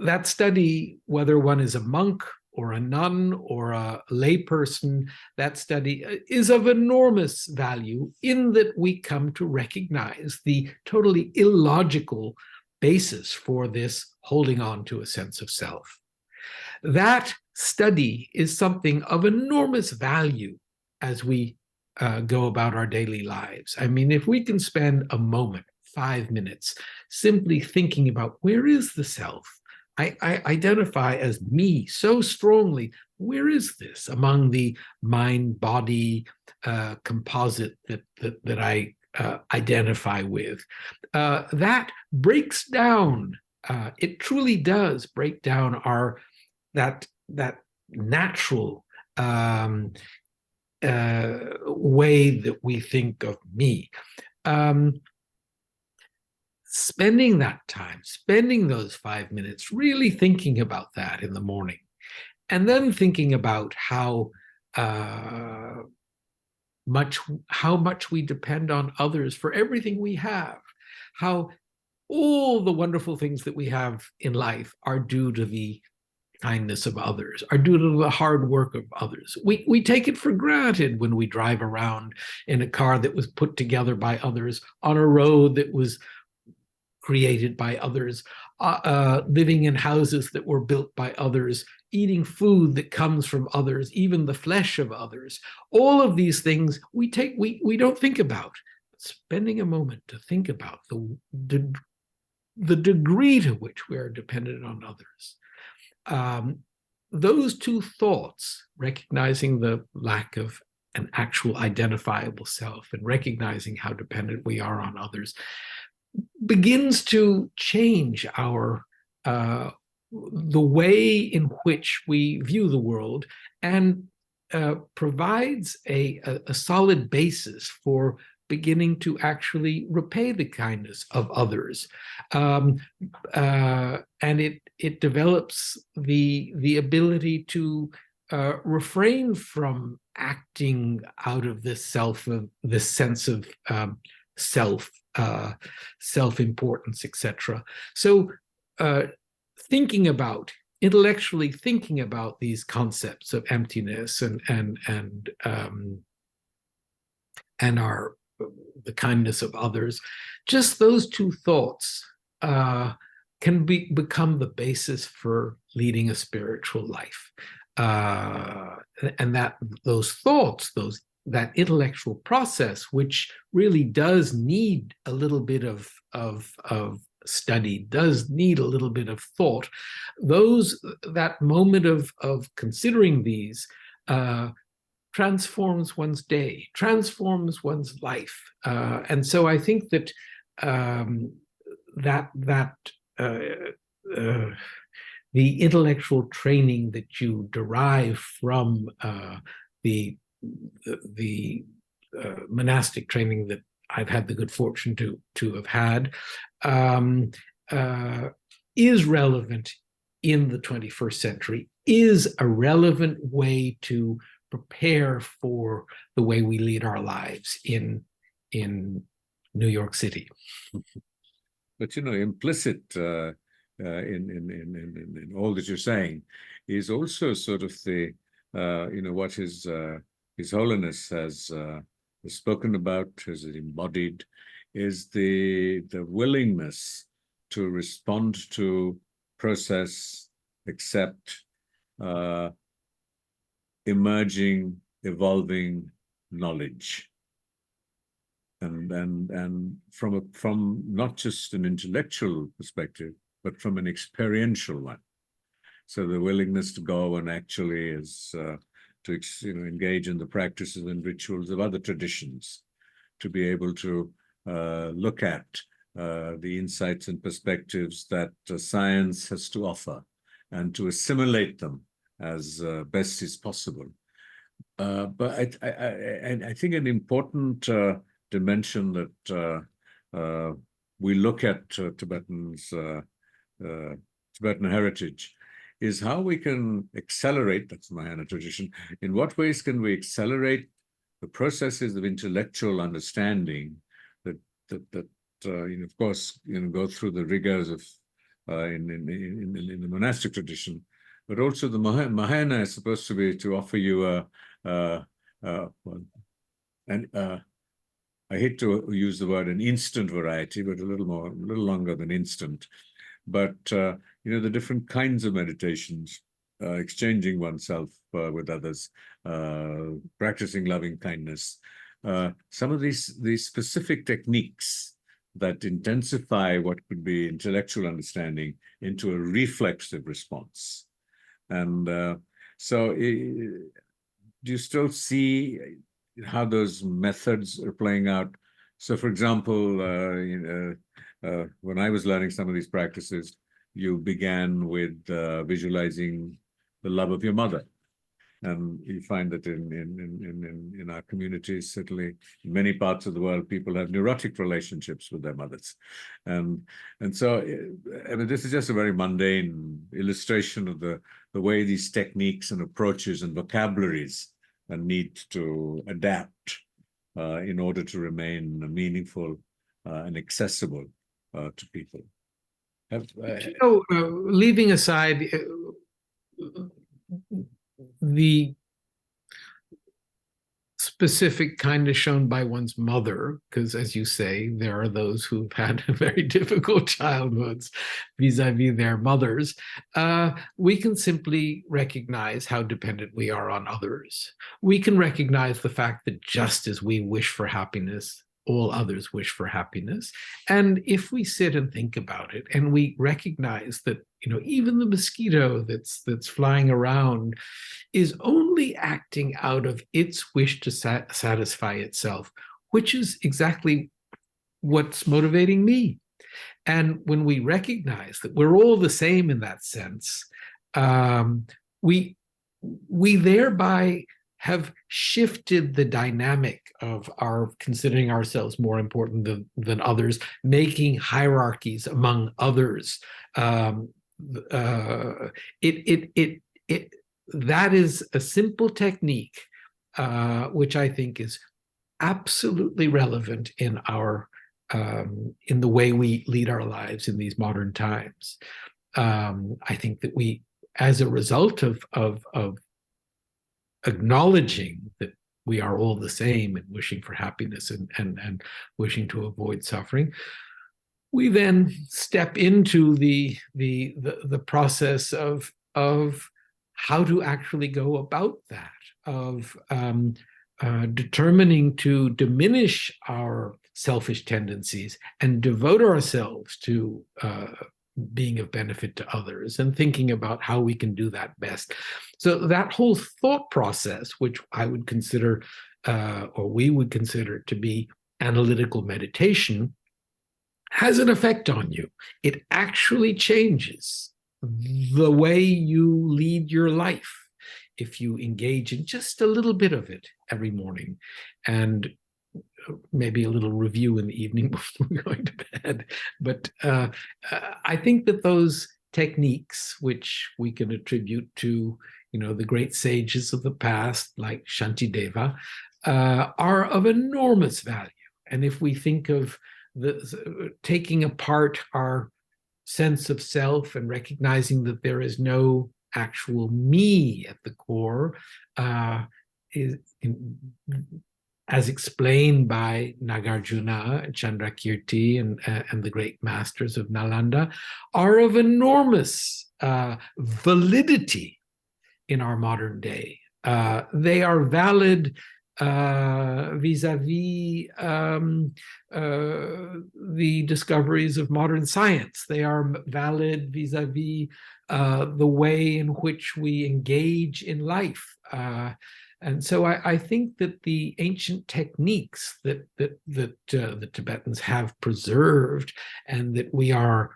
That study, whether one is a monk or a nun or a layperson, that study is of enormous value in that we come to recognize the totally illogical basis for this holding on to a sense of self. That study is something of enormous value as we go about our daily lives. I mean, if we can spend a moment, 5 minutes, simply thinking about where is the self? I identify as me so strongly. Where is this among the mind-body composite that I identify with? That breaks down. It truly does break down that natural way that we think of me. Spending that time, spending those 5 minutes, really thinking about that in the morning, and then thinking about how much we depend on others for everything we have, how all the wonderful things that we have in life are due to the kindness of others, are due to the hard work of others. We take it for granted when we drive around in a car that was put together by others, on a road that was created by others, living in houses that were built by others, eating food that comes from others, even the flesh of others. All of these things we don't think about. Spending a moment to think about the degree to which we are dependent on others. Those two thoughts, recognizing the lack of an actual identifiable self and recognizing how dependent we are on others, begins to change the way in which we view the world, and provides a solid basis for beginning to actually repay the kindness of others. And it develops the ability to refrain from acting out of this sense of self, self-importance, etc. So intellectually thinking about these concepts of emptiness and the kindness of others, just those two thoughts can become the basis for leading a spiritual life. And those thoughts, that intellectual process, which really does need a little bit of study, does need a little bit of thought, that moment of considering these transforms one's day, transforms one's life. And so I think that the intellectual training that you derive from the monastic training that I've had the good fortune to have had is relevant in the 21st century, is a relevant way to prepare for the way we lead our lives in New York City. But implicit in all that you're saying is also sort of the what His Holiness has spoken about, has embodied, is the willingness to respond to, process, accept emerging, evolving knowledge. And from not just an intellectual perspective, but from an experiential one. So the willingness to go and actually is to engage in the practices and rituals of other traditions, to be able to look at the insights and perspectives that science has to offer, and to assimilate them as best is possible. But I think an important dimension that we look at Tibetan heritage is how we can accelerate, that's Mahayana tradition, in what ways can we accelerate the processes of intellectual understanding that of course, go through the rigors of in the monastic tradition, but also the Mahayana is supposed to be to offer you I hate to use the word an instant variety, but a little longer than instant. But the different kinds of meditations, exchanging oneself with others, practicing loving kindness, some of these specific techniques that intensify what could be intellectual understanding into a reflexive response. And so do you still see how those methods are playing out? So for example, when I was learning some of these practices, you began with visualizing the love of your mother. And you find that in our communities, certainly in many parts of the world, people have neurotic relationships with their mothers. And so, I mean, this is just a very mundane illustration of the way these techniques and approaches and vocabularies need to adapt in order to remain meaningful and accessible to people. Leaving aside the specific kind shown by one's mother, because as you say, there are those who've had very difficult childhoods vis-a-vis their mothers, we can simply recognize how dependent we are on others. We can recognize the fact that just as we wish for happiness, all others wish for happiness. And if we sit and think about it, and we recognize that, even the mosquito that's flying around is only acting out of its wish to satisfy itself, which is exactly what's motivating me. And when we recognize that we're all the same in that sense, we thereby have shifted the dynamic of our considering ourselves more important than others, making hierarchies among others. That is a simple technique, which I think is absolutely relevant in our in the way we lead our lives in these modern times. I think that we, as a result of acknowledging that we are all the same and wishing for happiness and wishing to avoid suffering, we then step into the process of how to actually go about that, of determining to diminish our selfish tendencies and devote ourselves to being of benefit to others, and thinking about how we can do that best. So that whole thought process, which I would consider, or we would consider to be analytical meditation, has an effect on you. It actually changes the way you lead your life if you engage in just a little bit of it every morning, and maybe a little review in the evening before going to bed. But I think that those techniques, which we can attribute to, the great sages of the past, like Shantideva, are of enormous value. And if we think of taking apart our sense of self and recognizing that there is no actual me at the core, as explained by Nagarjuna, Chandrakirti, and the great masters of Nalanda, are of enormous validity in our modern day. They are valid vis-a-vis the discoveries of modern science. They are valid vis-a-vis the way in which we engage in life. And so I think that the ancient techniques that the Tibetans have preserved, and that we are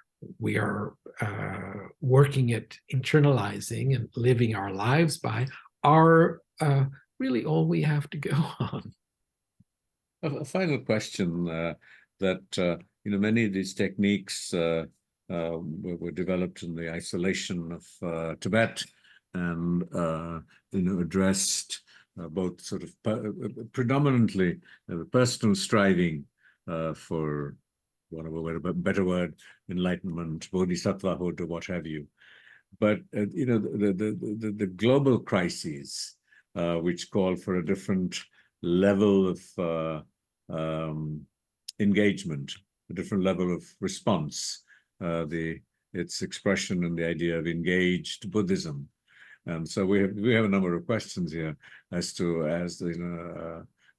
working at internalizing and living our lives by, are really all we have to go on. A final question, that many of these techniques were developed in the isolation of Tibet, and addressed both sort of predominantly personal striving for, whatever better word, enlightenment, bodhisatwahood, or what have you. But the global crises, which call for a different level of engagement, a different level of response, its expression in the idea of engaged Buddhism. And so we have a number of questions here and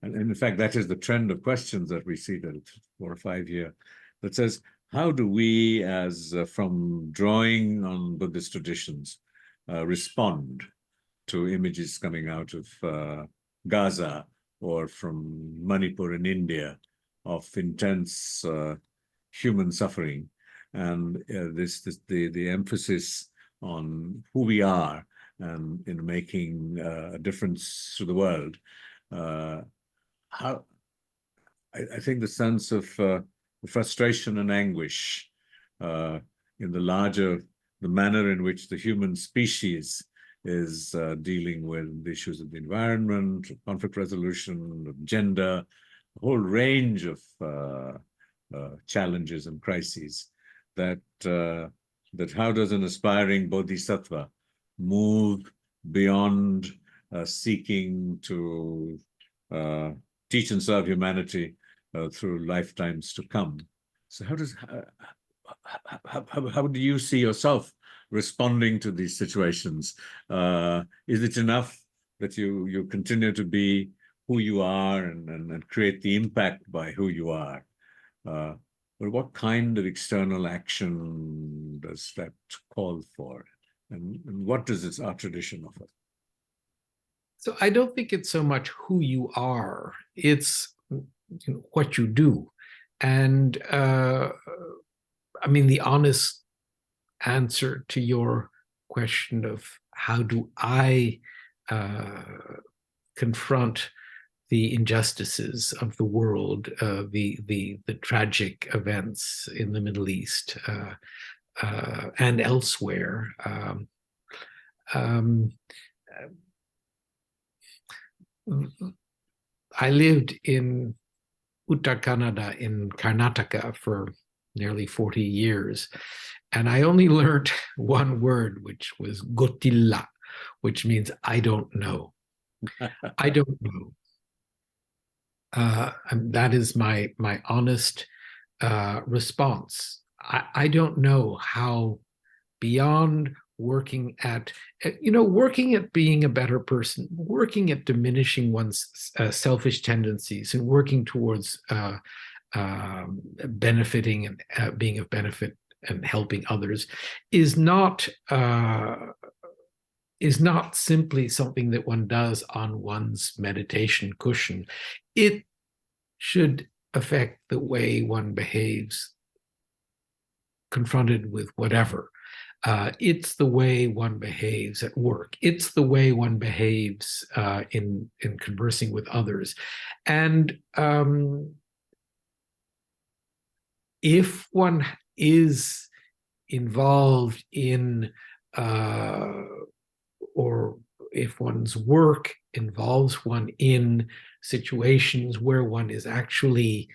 in fact that is the trend of questions that we see, that 4 or 5 here, that says, how do we, as from drawing on Buddhist traditions, respond to images coming out of Gaza or from Manipur in India of intense human suffering, and the emphasis on who we are and in making a difference to the world. I think the sense of frustration and anguish in the manner in which the human species is dealing with the issues of the environment, of conflict resolution, of gender, a whole range of challenges and crises, that how does an aspiring bodhisattva move beyond seeking to teach and serve humanity through lifetimes to come? So how do you see yourself responding to these situations? Is it enough that you continue to be who you are and create the impact by who you are? But what kind of external action does that call for? And what does our tradition offer? So I don't think it's so much who you are, it's what you do. And I mean, the honest answer to your question of how do I confront the injustices of the world, the tragic events in the Middle East and elsewhere. I lived in Uttar Kannada in Karnataka for nearly 40 years, and I only learned one word, which was gotilla, which means I don't know. I don't know. And that is my honest response. I don't know how, beyond working at being a better person, working at diminishing one's selfish tendencies, and working towards benefiting and being of benefit and helping others, is not simply something that one does on one's meditation cushion. It should affect the way one behaves confronted with whatever. It's the way one behaves at work. It's the way one behaves in conversing with others. And if one is involved in, or if one's work involves one in situations where one is actually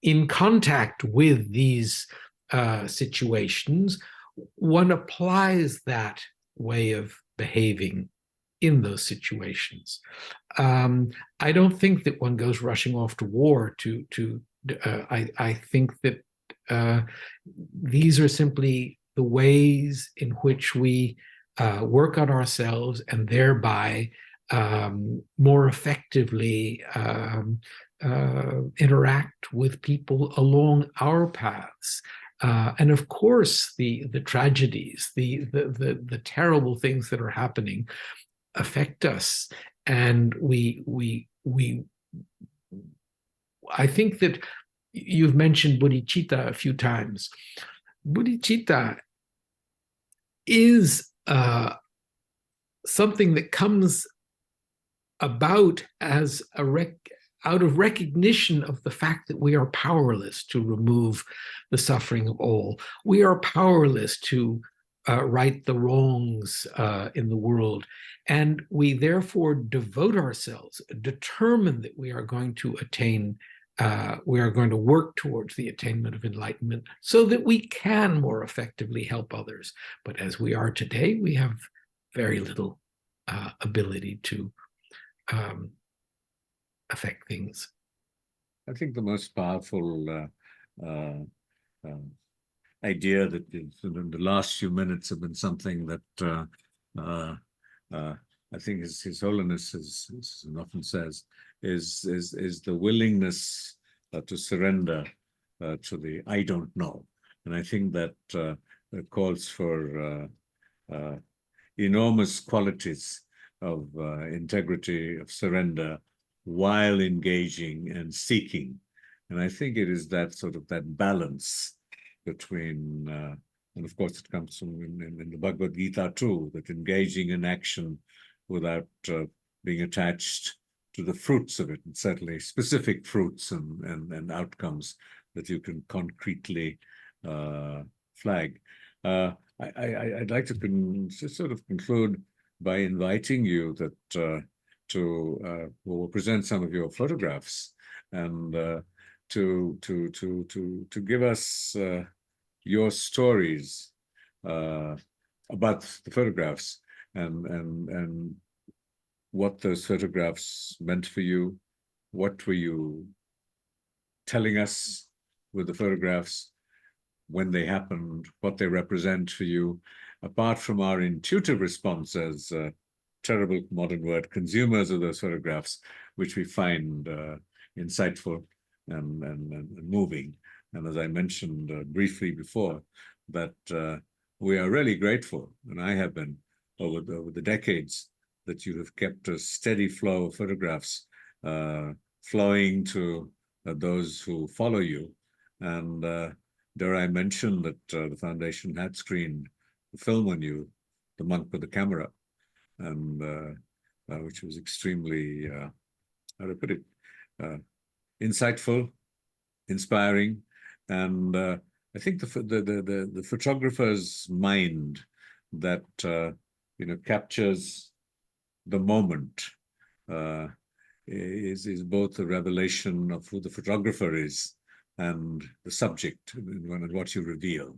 in contact with these situations, one applies that way of behaving in those situations. I don't think that one goes rushing off to war to I think that these are simply the ways in which we work on ourselves and thereby more effectively interact with people along our paths. And of course, the tragedies, the terrible things that are happening affect us. And I think that you've mentioned bodhicitta a few times. Bodhicitta is something that comes about as out of recognition of the fact that we are powerless to remove the suffering of all. We are powerless to right the wrongs in the world. And we therefore devote ourselves, determine that we are going to attain, we are going to work towards the attainment of enlightenment so that we can more effectively help others. But as we are today, we have very little ability to affect things. I think the most powerful idea that in the last few minutes have been something that I think His Holiness often says is the willingness to surrender to the I don't know. And I think that it calls for enormous qualities of integrity, of surrender, while engaging and seeking. And I think it is that sort of that balance between, and of course it comes from in the Bhagavad Gita too, that engaging in action without being attached to the fruits of it, and certainly specific fruits and outcomes that you can concretely flag. I'd like to sort of conclude by inviting you that we'll present some of your photographs and to give us your stories about the photographs and what those photographs meant for you. What were you telling us with the photographs when they happened, what they represent for you, apart from our intuitive response as terrible modern word, consumers of those photographs, which we find insightful and moving. And as I mentioned briefly before, that we are really grateful, and I have been over the decades, that you have kept a steady flow of photographs flowing to those who follow you. And dare I mention that the Foundation had screened the film on you, The Monk with the Camera, and which was extremely, how to put it, insightful, inspiring, and I think the photographer's mind that captures the moment is both a revelation of who the photographer is and the subject and what you reveal.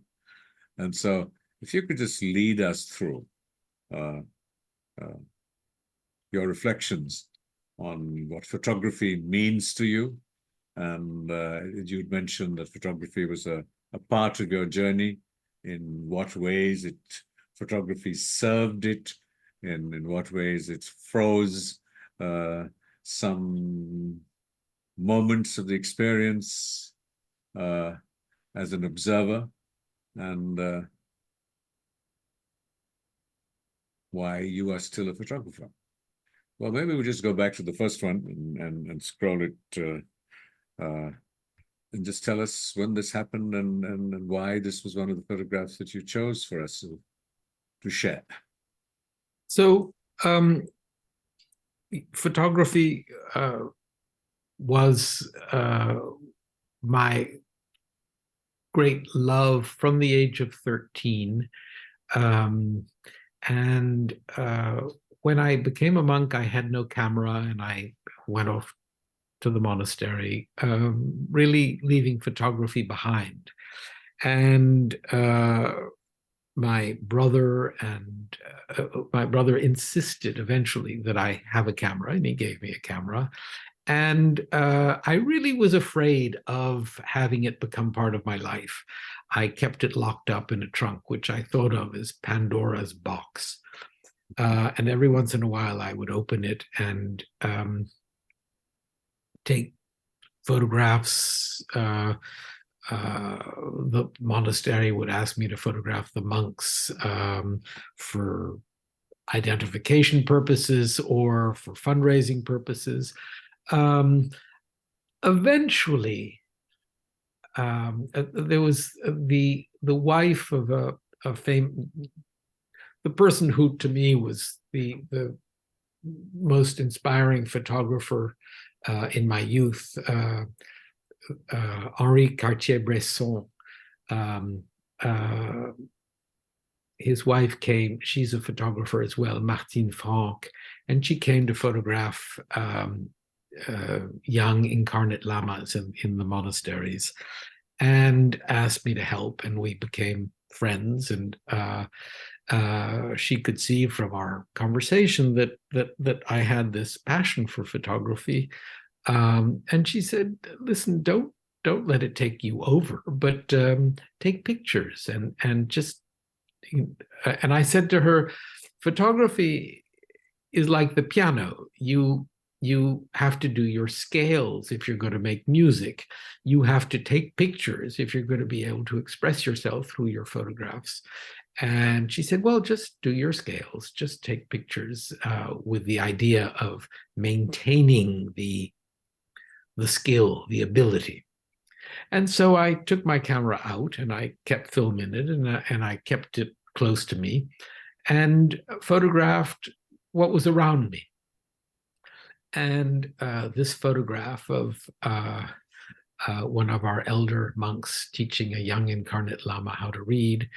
And so, if you could just lead us through your reflections on what photography means to you, and you'd mentioned that photography was a part of your journey. In what ways photography served it, and in what ways it froze some moments of the experience as an observer, and why you are still a photographer. Well, maybe we'll just go back to the first one and scroll it and just tell us when this happened and why this was one of the photographs that you chose for us to share. So photography was my great love from the age of 13. And when I became a monk, I had no camera, and I went off to the monastery, really leaving photography behind. And my brother insisted eventually that I have a camera, and he gave me a camera. And I really was afraid of having it become part of my life. I kept it locked up in a trunk, which I thought of as Pandora's box. And every once in a while, I would open it and take photographs. The monastery would ask me to photograph the monks for identification purposes or for fundraising purposes. Eventually, there was the wife of the person who to me was the most inspiring photographer in my youth, Henri Cartier-Bresson. His wife came, she's a photographer as well, Martine Franck, and she came to photograph young incarnate lamas in the monasteries and asked me to help, and we became friends. And she could see from our conversation that I had this passion for photography. And she said, listen, don't let it take you over, but take pictures and just, and I said to her, photography is like the piano. You have to do your scales if you're going to make music. You have to take pictures if you're going to be able to express yourself through your photographs. And she said, well, just do your scales, just take pictures, with the idea of maintaining the skill, the ability. And so I took my camera out and I kept filming it, and I kept it close to me and photographed what was around me. And this photograph of one of our elder monks teaching a young incarnate Lama how to read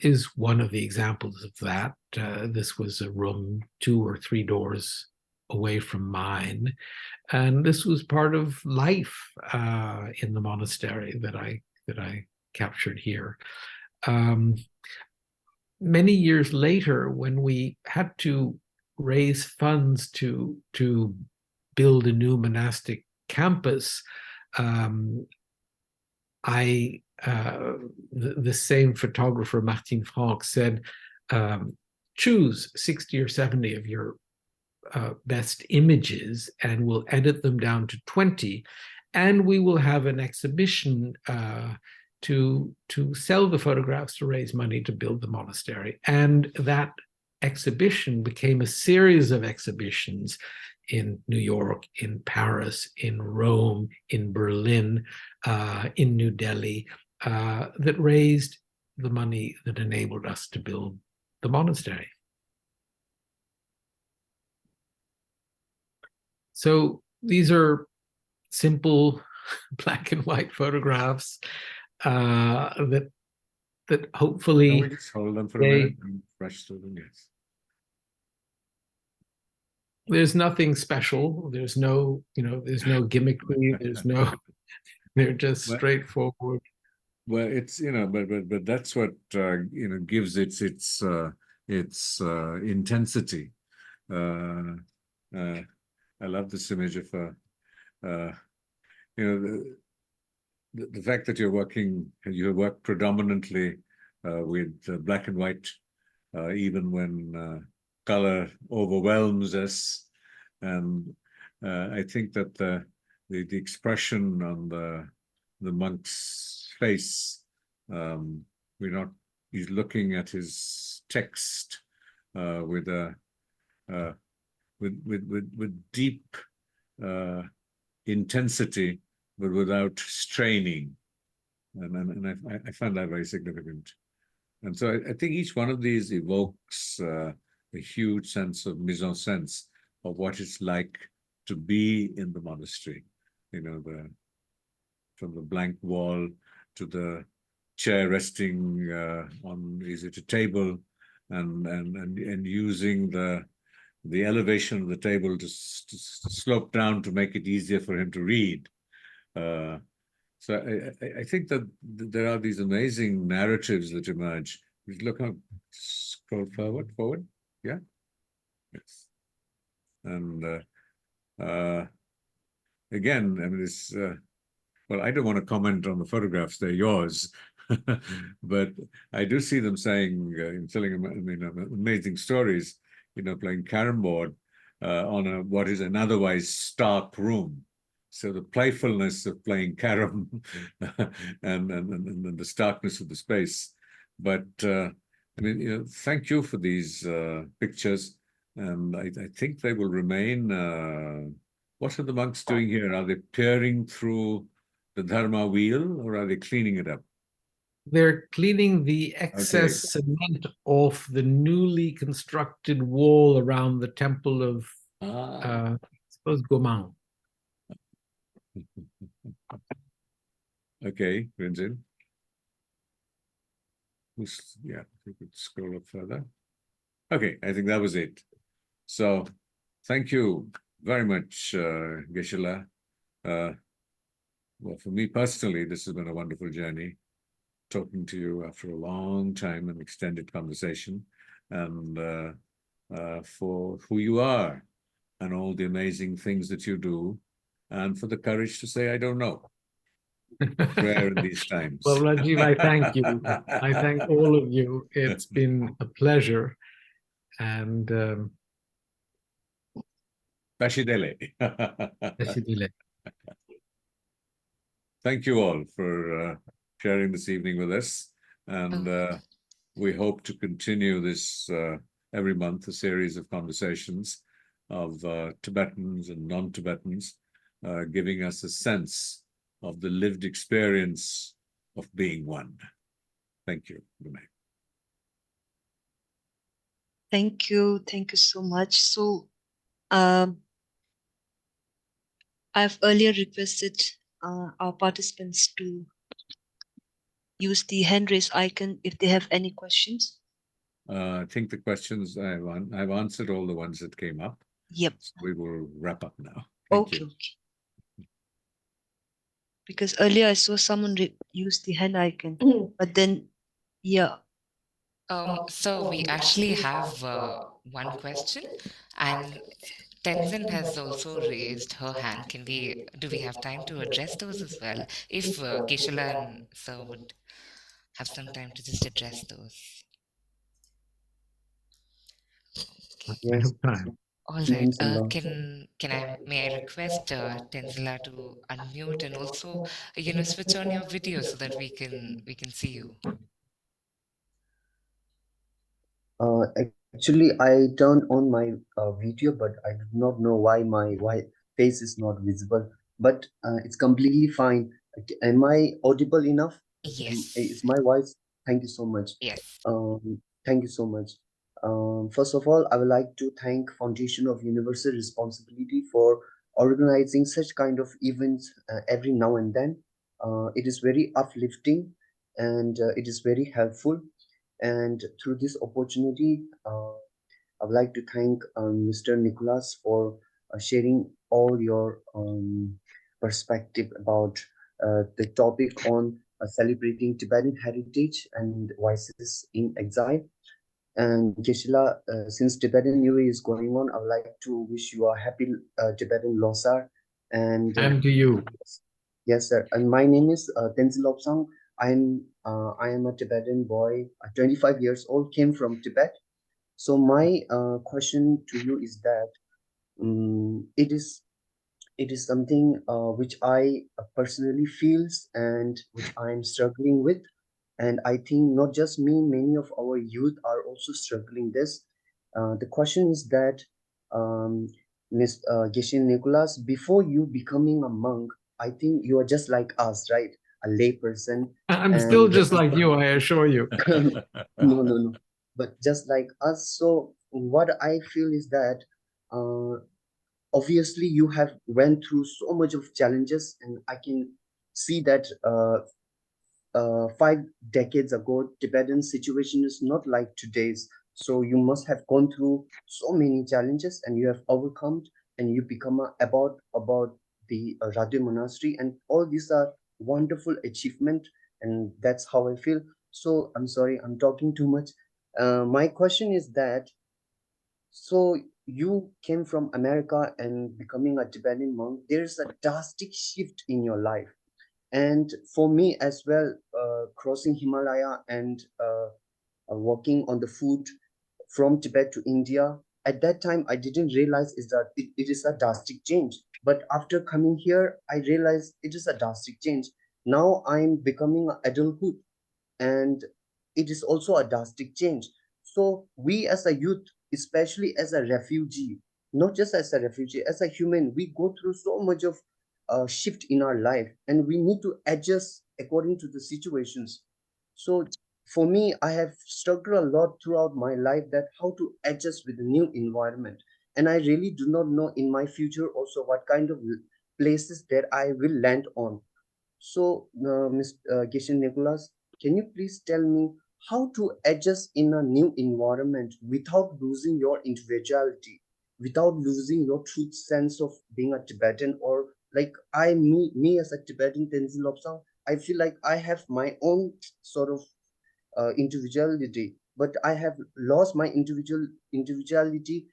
is one of the examples of that. This was a room 2 or 3 doors away from mine. And this was part of life in the monastery that I captured here. Many years later, when we had to raise funds to build a new monastic campus, the same photographer, Martine Franck, said, choose 60 or 70 of your best images and we'll edit them down to 20, and we will have an exhibition to sell the photographs to raise money to build the monastery. And that exhibition became a series of exhibitions in New York, in Paris, in Rome, in Berlin, in New Delhi, that raised the money that enabled us to build the monastery. So these are simple black and white photographs that hopefully. Can we just hold them for a minute and rush through them? Yes. There's nothing special. There's no, there's no gimmickry. They're just straightforward. Well, it's but that's what gives its intensity. I love this image of the fact that you work predominantly with black and white, even when color overwhelms us. And I think that the expression on the monk's face, he's looking at his text with deep intensity, but without straining, and I find that very significant. And so I think each one of these evokes a huge sense of mise en scène of what it's like to be in the monastery. From the blank wall to the chair resting on a table, and using the elevation of the table to slope down to make it easier for him to read. So I think that there are these amazing narratives that emerge. Look how, scroll forward, yeah? Yes. And Again, I mean, it's, well, I don't want to comment on the photographs, they're yours, but I do see them saying, telling, I mean, amazing stories, you know, playing carom board on what is an otherwise stark room. So the playfulness of playing carom and the starkness of the space. But I mean, you know, thank you for these pictures, and I think they will remain. What are the monks doing here? Are they peering through the Dharma wheel, or are they cleaning it up? They're cleaning the excess cement off the newly constructed wall around the temple of, I suppose, Gomang. Okay, Rinzin. Yeah, we could scroll up further. Okay, I think that was it. So, thank you very much, Geshe. Well, for me personally, this has been a wonderful journey, talking to you after a long time and extended conversation, and for who you are and all the amazing things that you do, and for the courage to say, I don't know. Rare in these times. Well, Rajiv, I thank you. I thank all of you. It's been a pleasure. And Tashidele. Thank you all for sharing this evening with us. And we hope to continue this every month, a series of conversations of Tibetans and non-Tibetans, giving us a sense of the lived experience of being one. Thank you. Good night. Thank you so much. So I've earlier requested our participants to use the hand raise icon if they have any questions. I think the questions I've answered all the ones that came up. Yep. So we will wrap up now. Thank you. Because earlier I saw someone use the hand icon, but then, yeah. So we actually have one question, and Tenzin has also raised her hand. Do we have time to address those as well? If Geshe and Sir would have some time to just address those. Yes. All right. May I request Tenzila to unmute and also, switch on your video so that we can see you. Actually, I turned on my video, but I do not know why my face is not visible. But it's completely fine. Am I audible enough? Yes. Is my voice? Thank you so much. Yes. Thank you so much. First of all, I would like to thank Foundation of Universal Responsibility for organizing such kind of events every now and then. It is very uplifting, and it is very helpful. And through this opportunity, I would like to thank Mr. Nicholas for sharing all your perspective about the topic on celebrating Tibetan heritage and voices in exile. And Geshe, since Tibetan New Year is going on, I would like to wish you a happy Tibetan Losar. And to you. Yes, sir. And my name is Tenzin Lobsang. I am a Tibetan boy, 25 years old, came from Tibet. So my question to you is that it is something which I personally feels and which I am struggling with. And I think not just me, many of our youth are also struggling this. The question is that, Ms. Geshe Nicholas, before you becoming a monk, I think you are just like us, right? A lay person. I'm still just like you, I assure you. No. But just like us. So what I feel is that obviously you have went through so much of challenges, and I can see that 5 decades ago, Tibetan situation is not like today's. So you must have gone through so many challenges, and you have overcome, and you become a abbot about the Rato Monastery, and all these are wonderful achievement, and that's how I feel. So I'm sorry, I'm talking too much. My question is that, so you came from America and becoming a Tibetan monk, there's a drastic shift in your life. And for me as well, crossing Himalaya and walking on the food from Tibet to India, at that time I didn't realize is that it is a drastic change. But after coming here, I realized it is a drastic change. Now I'm becoming an adulthood, and it is also a drastic change. So we as a youth, especially as a refugee, not just as a refugee, as a human, we go through so much of shift in our life, and we need to adjust according to the situations. So for me, I have struggled a lot throughout my life that how to adjust with the new environment. And I really do not know in my future also what kind of places that I will land on. So, Mr. Geshe Nicholas, can you please tell me how to adjust in a new environment without losing your individuality, without losing your truth sense of being a Tibetan, or like me as a Tibetan Tenzin Lobsang, I feel like I have my own sort of individuality, but I have lost my individuality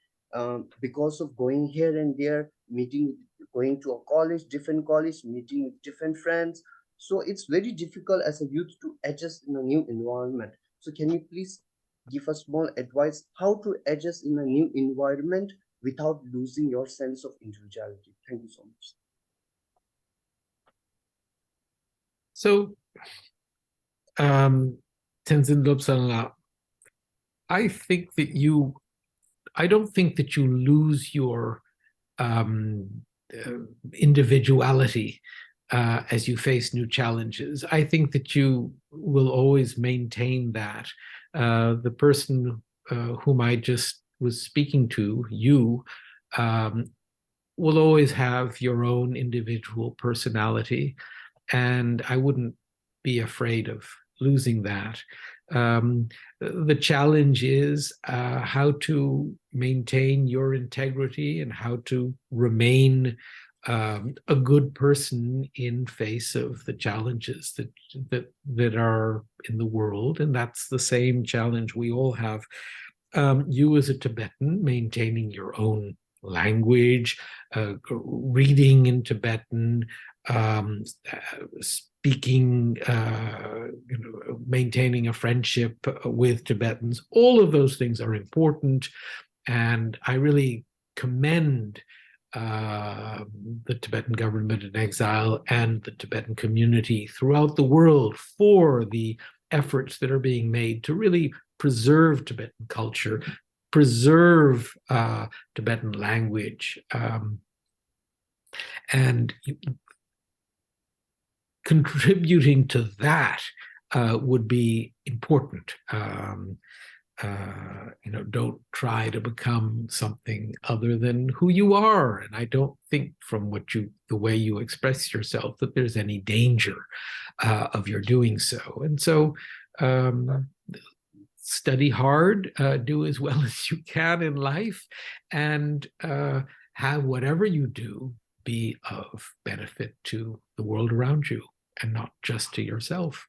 because of going here and there, meeting, going to a college, different college, meeting with different friends. So it's very difficult as a youth to adjust in a new environment. So can you please give us small advice how to adjust in a new environment without losing your sense of individuality? Thank you so much. So, Tenzin Lobsang, I don't think that you lose your individuality as you face new challenges. I think that you will always maintain that. The person whom I just was speaking to, you, will always have your own individual personality, and I wouldn't be afraid of losing that. The challenge is how to maintain your integrity and how to remain a good person in face of the challenges that are in the world, and that's the same challenge we all have. You as a Tibetan, maintaining your own language, reading in Tibetan, speaking, maintaining a friendship with Tibetans, all of those things are important. And I really commend the Tibetan government in exile and the Tibetan community throughout the world for the efforts that are being made to really preserve Tibetan culture, preserve Tibetan language, and contributing to that would be important. Don't try to become something other than who you are. And I don't think from the way you express yourself that there's any danger of your doing so. And so study hard, do as well as you can in life, and have whatever you do be of benefit to the world around you and not just to yourself.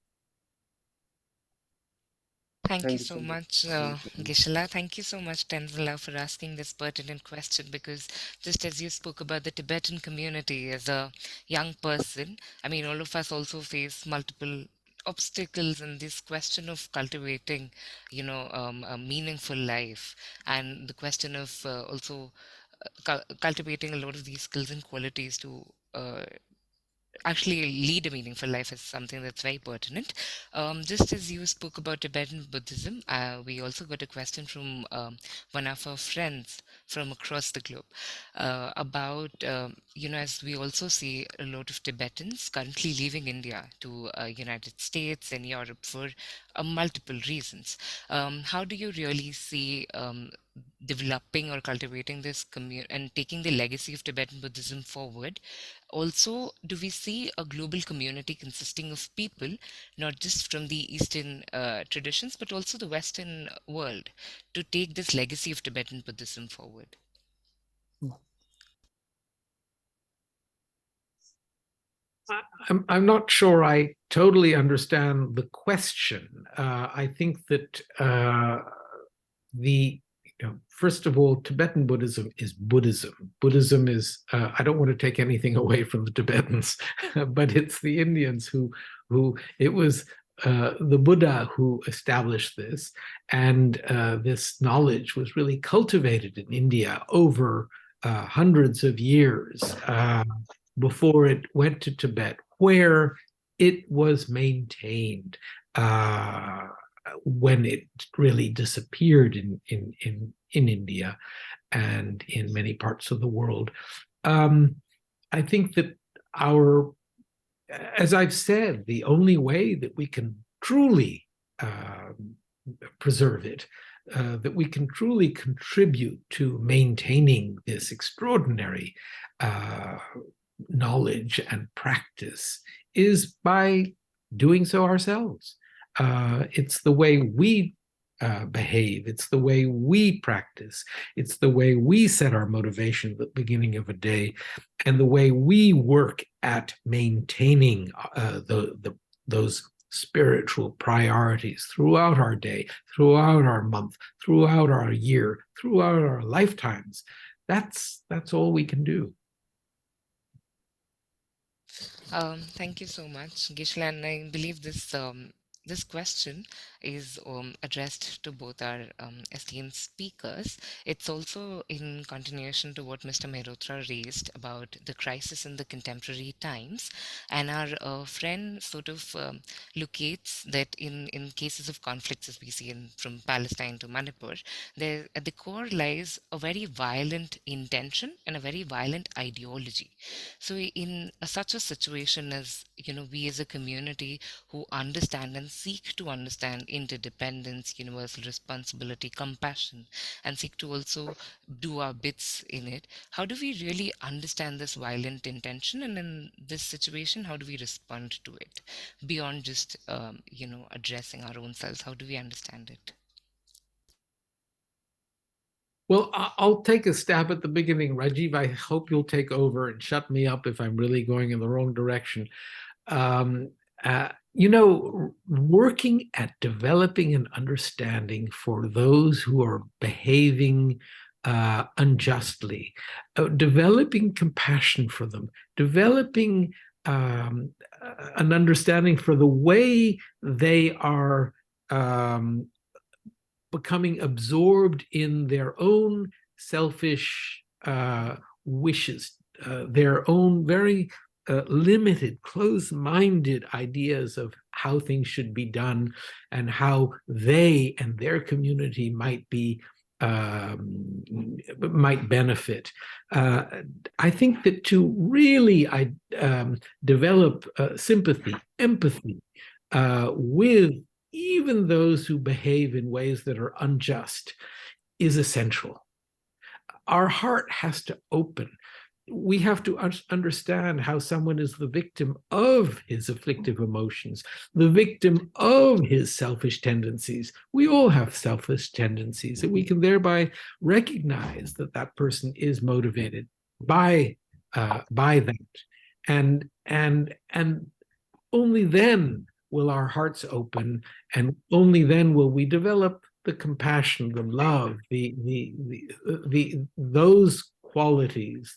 Thank you so much, Geshe. Thank you so much, Tenzin, for asking this pertinent question, because just as you spoke about the Tibetan community as a young person, I mean, all of us also face multiple obstacles in this question of cultivating, a meaningful life, and the question of also cultivating a lot of these skills and qualities to actually lead a meaningful life is something that's very pertinent. Just as you spoke about Tibetan Buddhism, we also got a question from one of our friends from across the globe about, as we also see a lot of Tibetans currently leaving India to United States and Europe for multiple reasons. How do you really see developing or cultivating this community and taking the legacy of Tibetan Buddhism forward? Also, do we see a global community consisting of people, not just from the Eastern traditions, but also the Western world, to take this legacy of Tibetan Buddhism forward? I'm not sure I totally understand the question. I think that first of all, Tibetan Buddhism is Buddhism. Buddhism is, I don't want to take anything away from the Tibetans, but it's the Indians who it was the Buddha who established this. And this knowledge was really cultivated in India over hundreds of years before it went to Tibet, where it was maintained when it really disappeared in India and in many parts of the world. I think that as I've said, the only way that we can truly preserve it, that we can truly contribute to maintaining this extraordinary knowledge and practice, is by doing so ourselves. It's the way we behave, it's the way we practice, it's the way we set our motivation at the beginning of a day, and the way we work at maintaining those spiritual priorities throughout our day, throughout our month, throughout our year, throughout our lifetimes. That's all we can do. Thank you so much, Geshe, and I believe this question is addressed to both our esteemed speakers. It's also in continuation to what Mr. Mehrotra raised about the crisis in the contemporary times. And our friend sort of locates that in cases of conflicts, as we see from Palestine to Manipur, there at the core lies a very violent intention and a very violent ideology. So in such a situation, as we as a community who understand and seek to understand interdependence, universal responsibility, compassion, and seek to also do our bits in it, how do we really understand this violent intention? And in this situation, how do we respond to it beyond just, addressing our own selves? How do we understand it? Well, I'll take a stab at the beginning. Rajiv, I hope you'll take over and shut me up if I'm really going in the wrong direction. Working at developing an understanding for those who are behaving unjustly, developing compassion for them, developing an understanding for the way they are becoming absorbed in their own selfish wishes, their own very limited, closed-minded ideas of how things should be done and how they and their community might benefit. I think that to really develop sympathy, empathy with even those who behave in ways that are unjust is essential. Our heart has to open. We have to understand how someone is the victim of his afflictive emotions, the victim of his selfish tendencies. We all have selfish tendencies, and we can thereby recognize that that person is motivated by that, and only then will our hearts open, and only then will we develop the compassion, the love, those qualities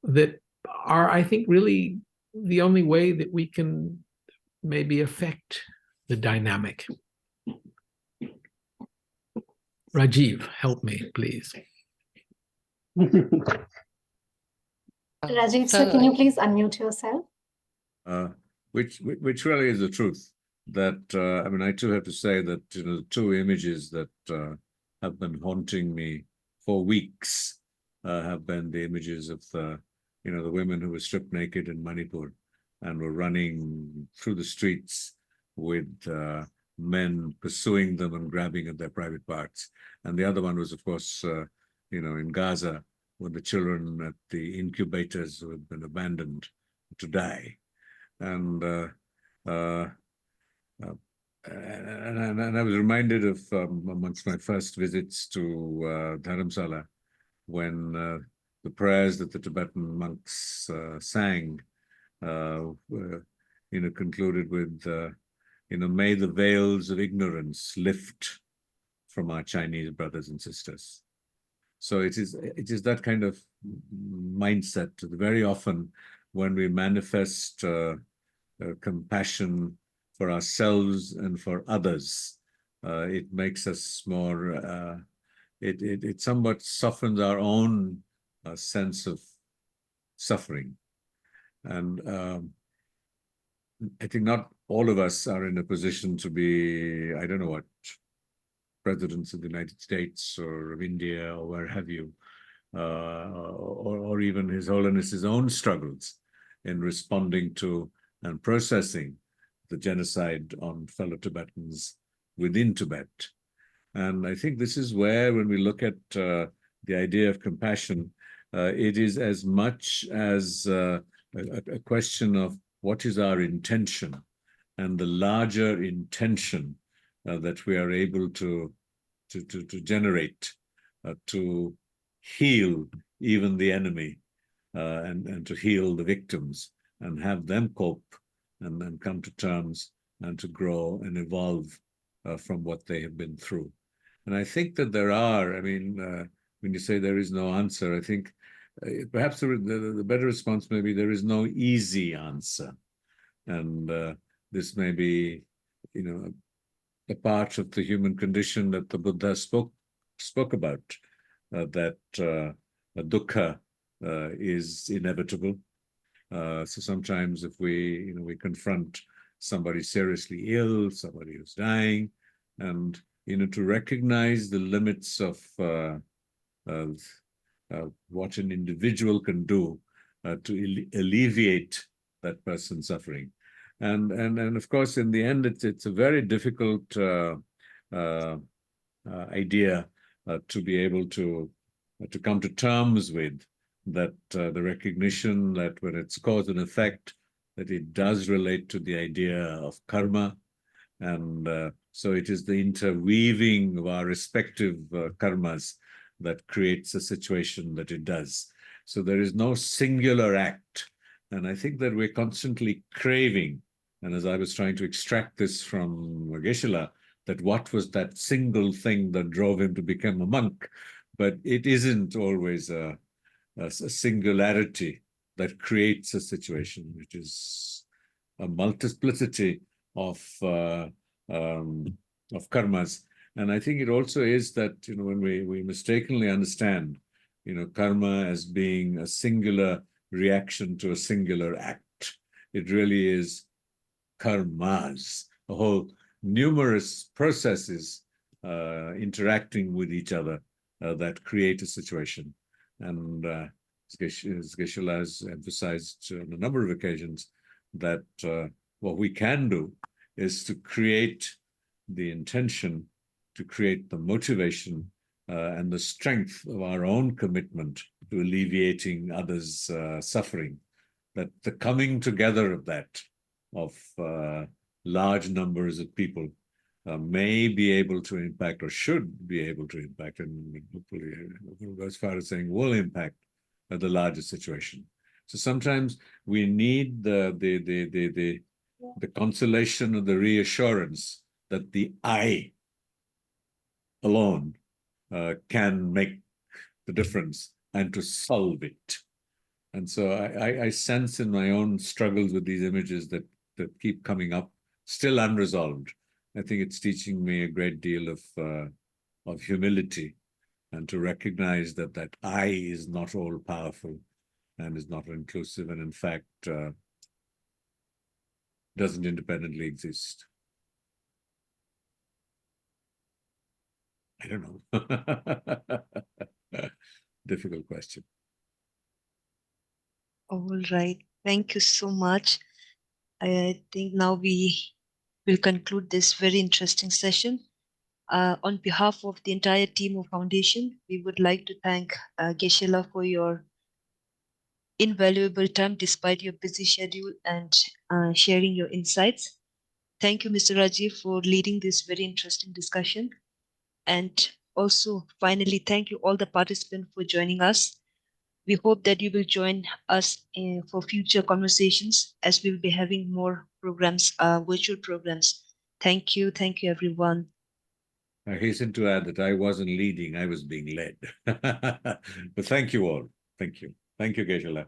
that are, I think, really the only way that we can maybe affect the dynamic. Rajiv, help me, please. Rajiv, sir, can you please unmute yourself? Which really is the truth. That I too have to say that the two images that have been haunting me for weeks have been the images of the women who were stripped naked in Manipur and were running through the streets with men pursuing them and grabbing at their private parts. And the other one was, of course, in Gaza, with the children at the incubators who had been abandoned to die. And I was reminded of amongst my first visits to Dharamsala, when the prayers that the Tibetan monks sang concluded with, may the veils of ignorance lift from our Chinese brothers and sisters. So it is that kind of mindset. Very often when we manifest compassion for ourselves and for others, it makes us more, it somewhat softens our own sense of suffering. And I think not all of us are in a position to be, I don't know what, presidents of the United States or of India or where have you, or even His Holiness's own struggles in responding to and processing the genocide on fellow Tibetans within Tibet. And I think this is where, when we look at the idea of compassion, it is as much as a question of what is our intention, and the larger intention that we are able to generate to heal even the enemy and to heal the victims and have them cope and then come to terms and to grow and evolve from what they have been through. And I think that there are, I mean, when you say there is no answer, I think perhaps the better response may be there is no easy answer. And this may be, you know, a part of the human condition that the Buddha spoke about, that dukkha is inevitable. So sometimes if we confront somebody seriously ill, somebody who's dying, and to recognize the limits of what an individual can do to alleviate that person's suffering. And of course, in the end, it's a very difficult idea to be able to come to terms with, that the recognition that when it's cause and effect, that it does relate to the idea of karma. And so it is the interweaving of our respective karmas that creates a situation that it does. So there is no singular act. And I think that we're constantly craving, and as I was trying to extract this from Geshe, that what was that single thing that drove him to become a monk? But it isn't always a singularity that creates a situation, which is a multiplicity of karmas. And I think it also is that, when we mistakenly understand, karma as being a singular reaction to a singular act, it really is karmas, a whole numerous processes interacting with each other that create a situation. And as Geshe has emphasized on a number of occasions, that what we can do is to create the intention, to create the motivation and the strength of our own commitment to alleviating others' suffering. That the coming together of that, of large numbers of people, may be able to impact, or should be able to impact, and hopefully go as far as saying will impact the larger situation. So sometimes we need the consolation or the reassurance that the I alone can make the difference and to solve it. And so I sense in my own struggles with these images that keep coming up, still unresolved. I think it's teaching me a great deal of humility, and to recognize that I is not all powerful and is not inclusive, and in fact doesn't independently exist. I don't know. Difficult question. All right. Thank you so much. I think now we will conclude this very interesting session. On behalf of the entire team of Foundation, we would like to thank Geshe for your invaluable time despite your busy schedule and sharing your insights. Thank you, Mr. Rajiv, for leading this very interesting discussion. And also, finally, thank you all the participants for joining us. We hope that you will join us for future conversations, as we will be having more programs, virtual programs. Thank you. Thank you, everyone. I hasten to add that I wasn't leading, I was being led. But thank you all. Thank you. Thank you, Geshe.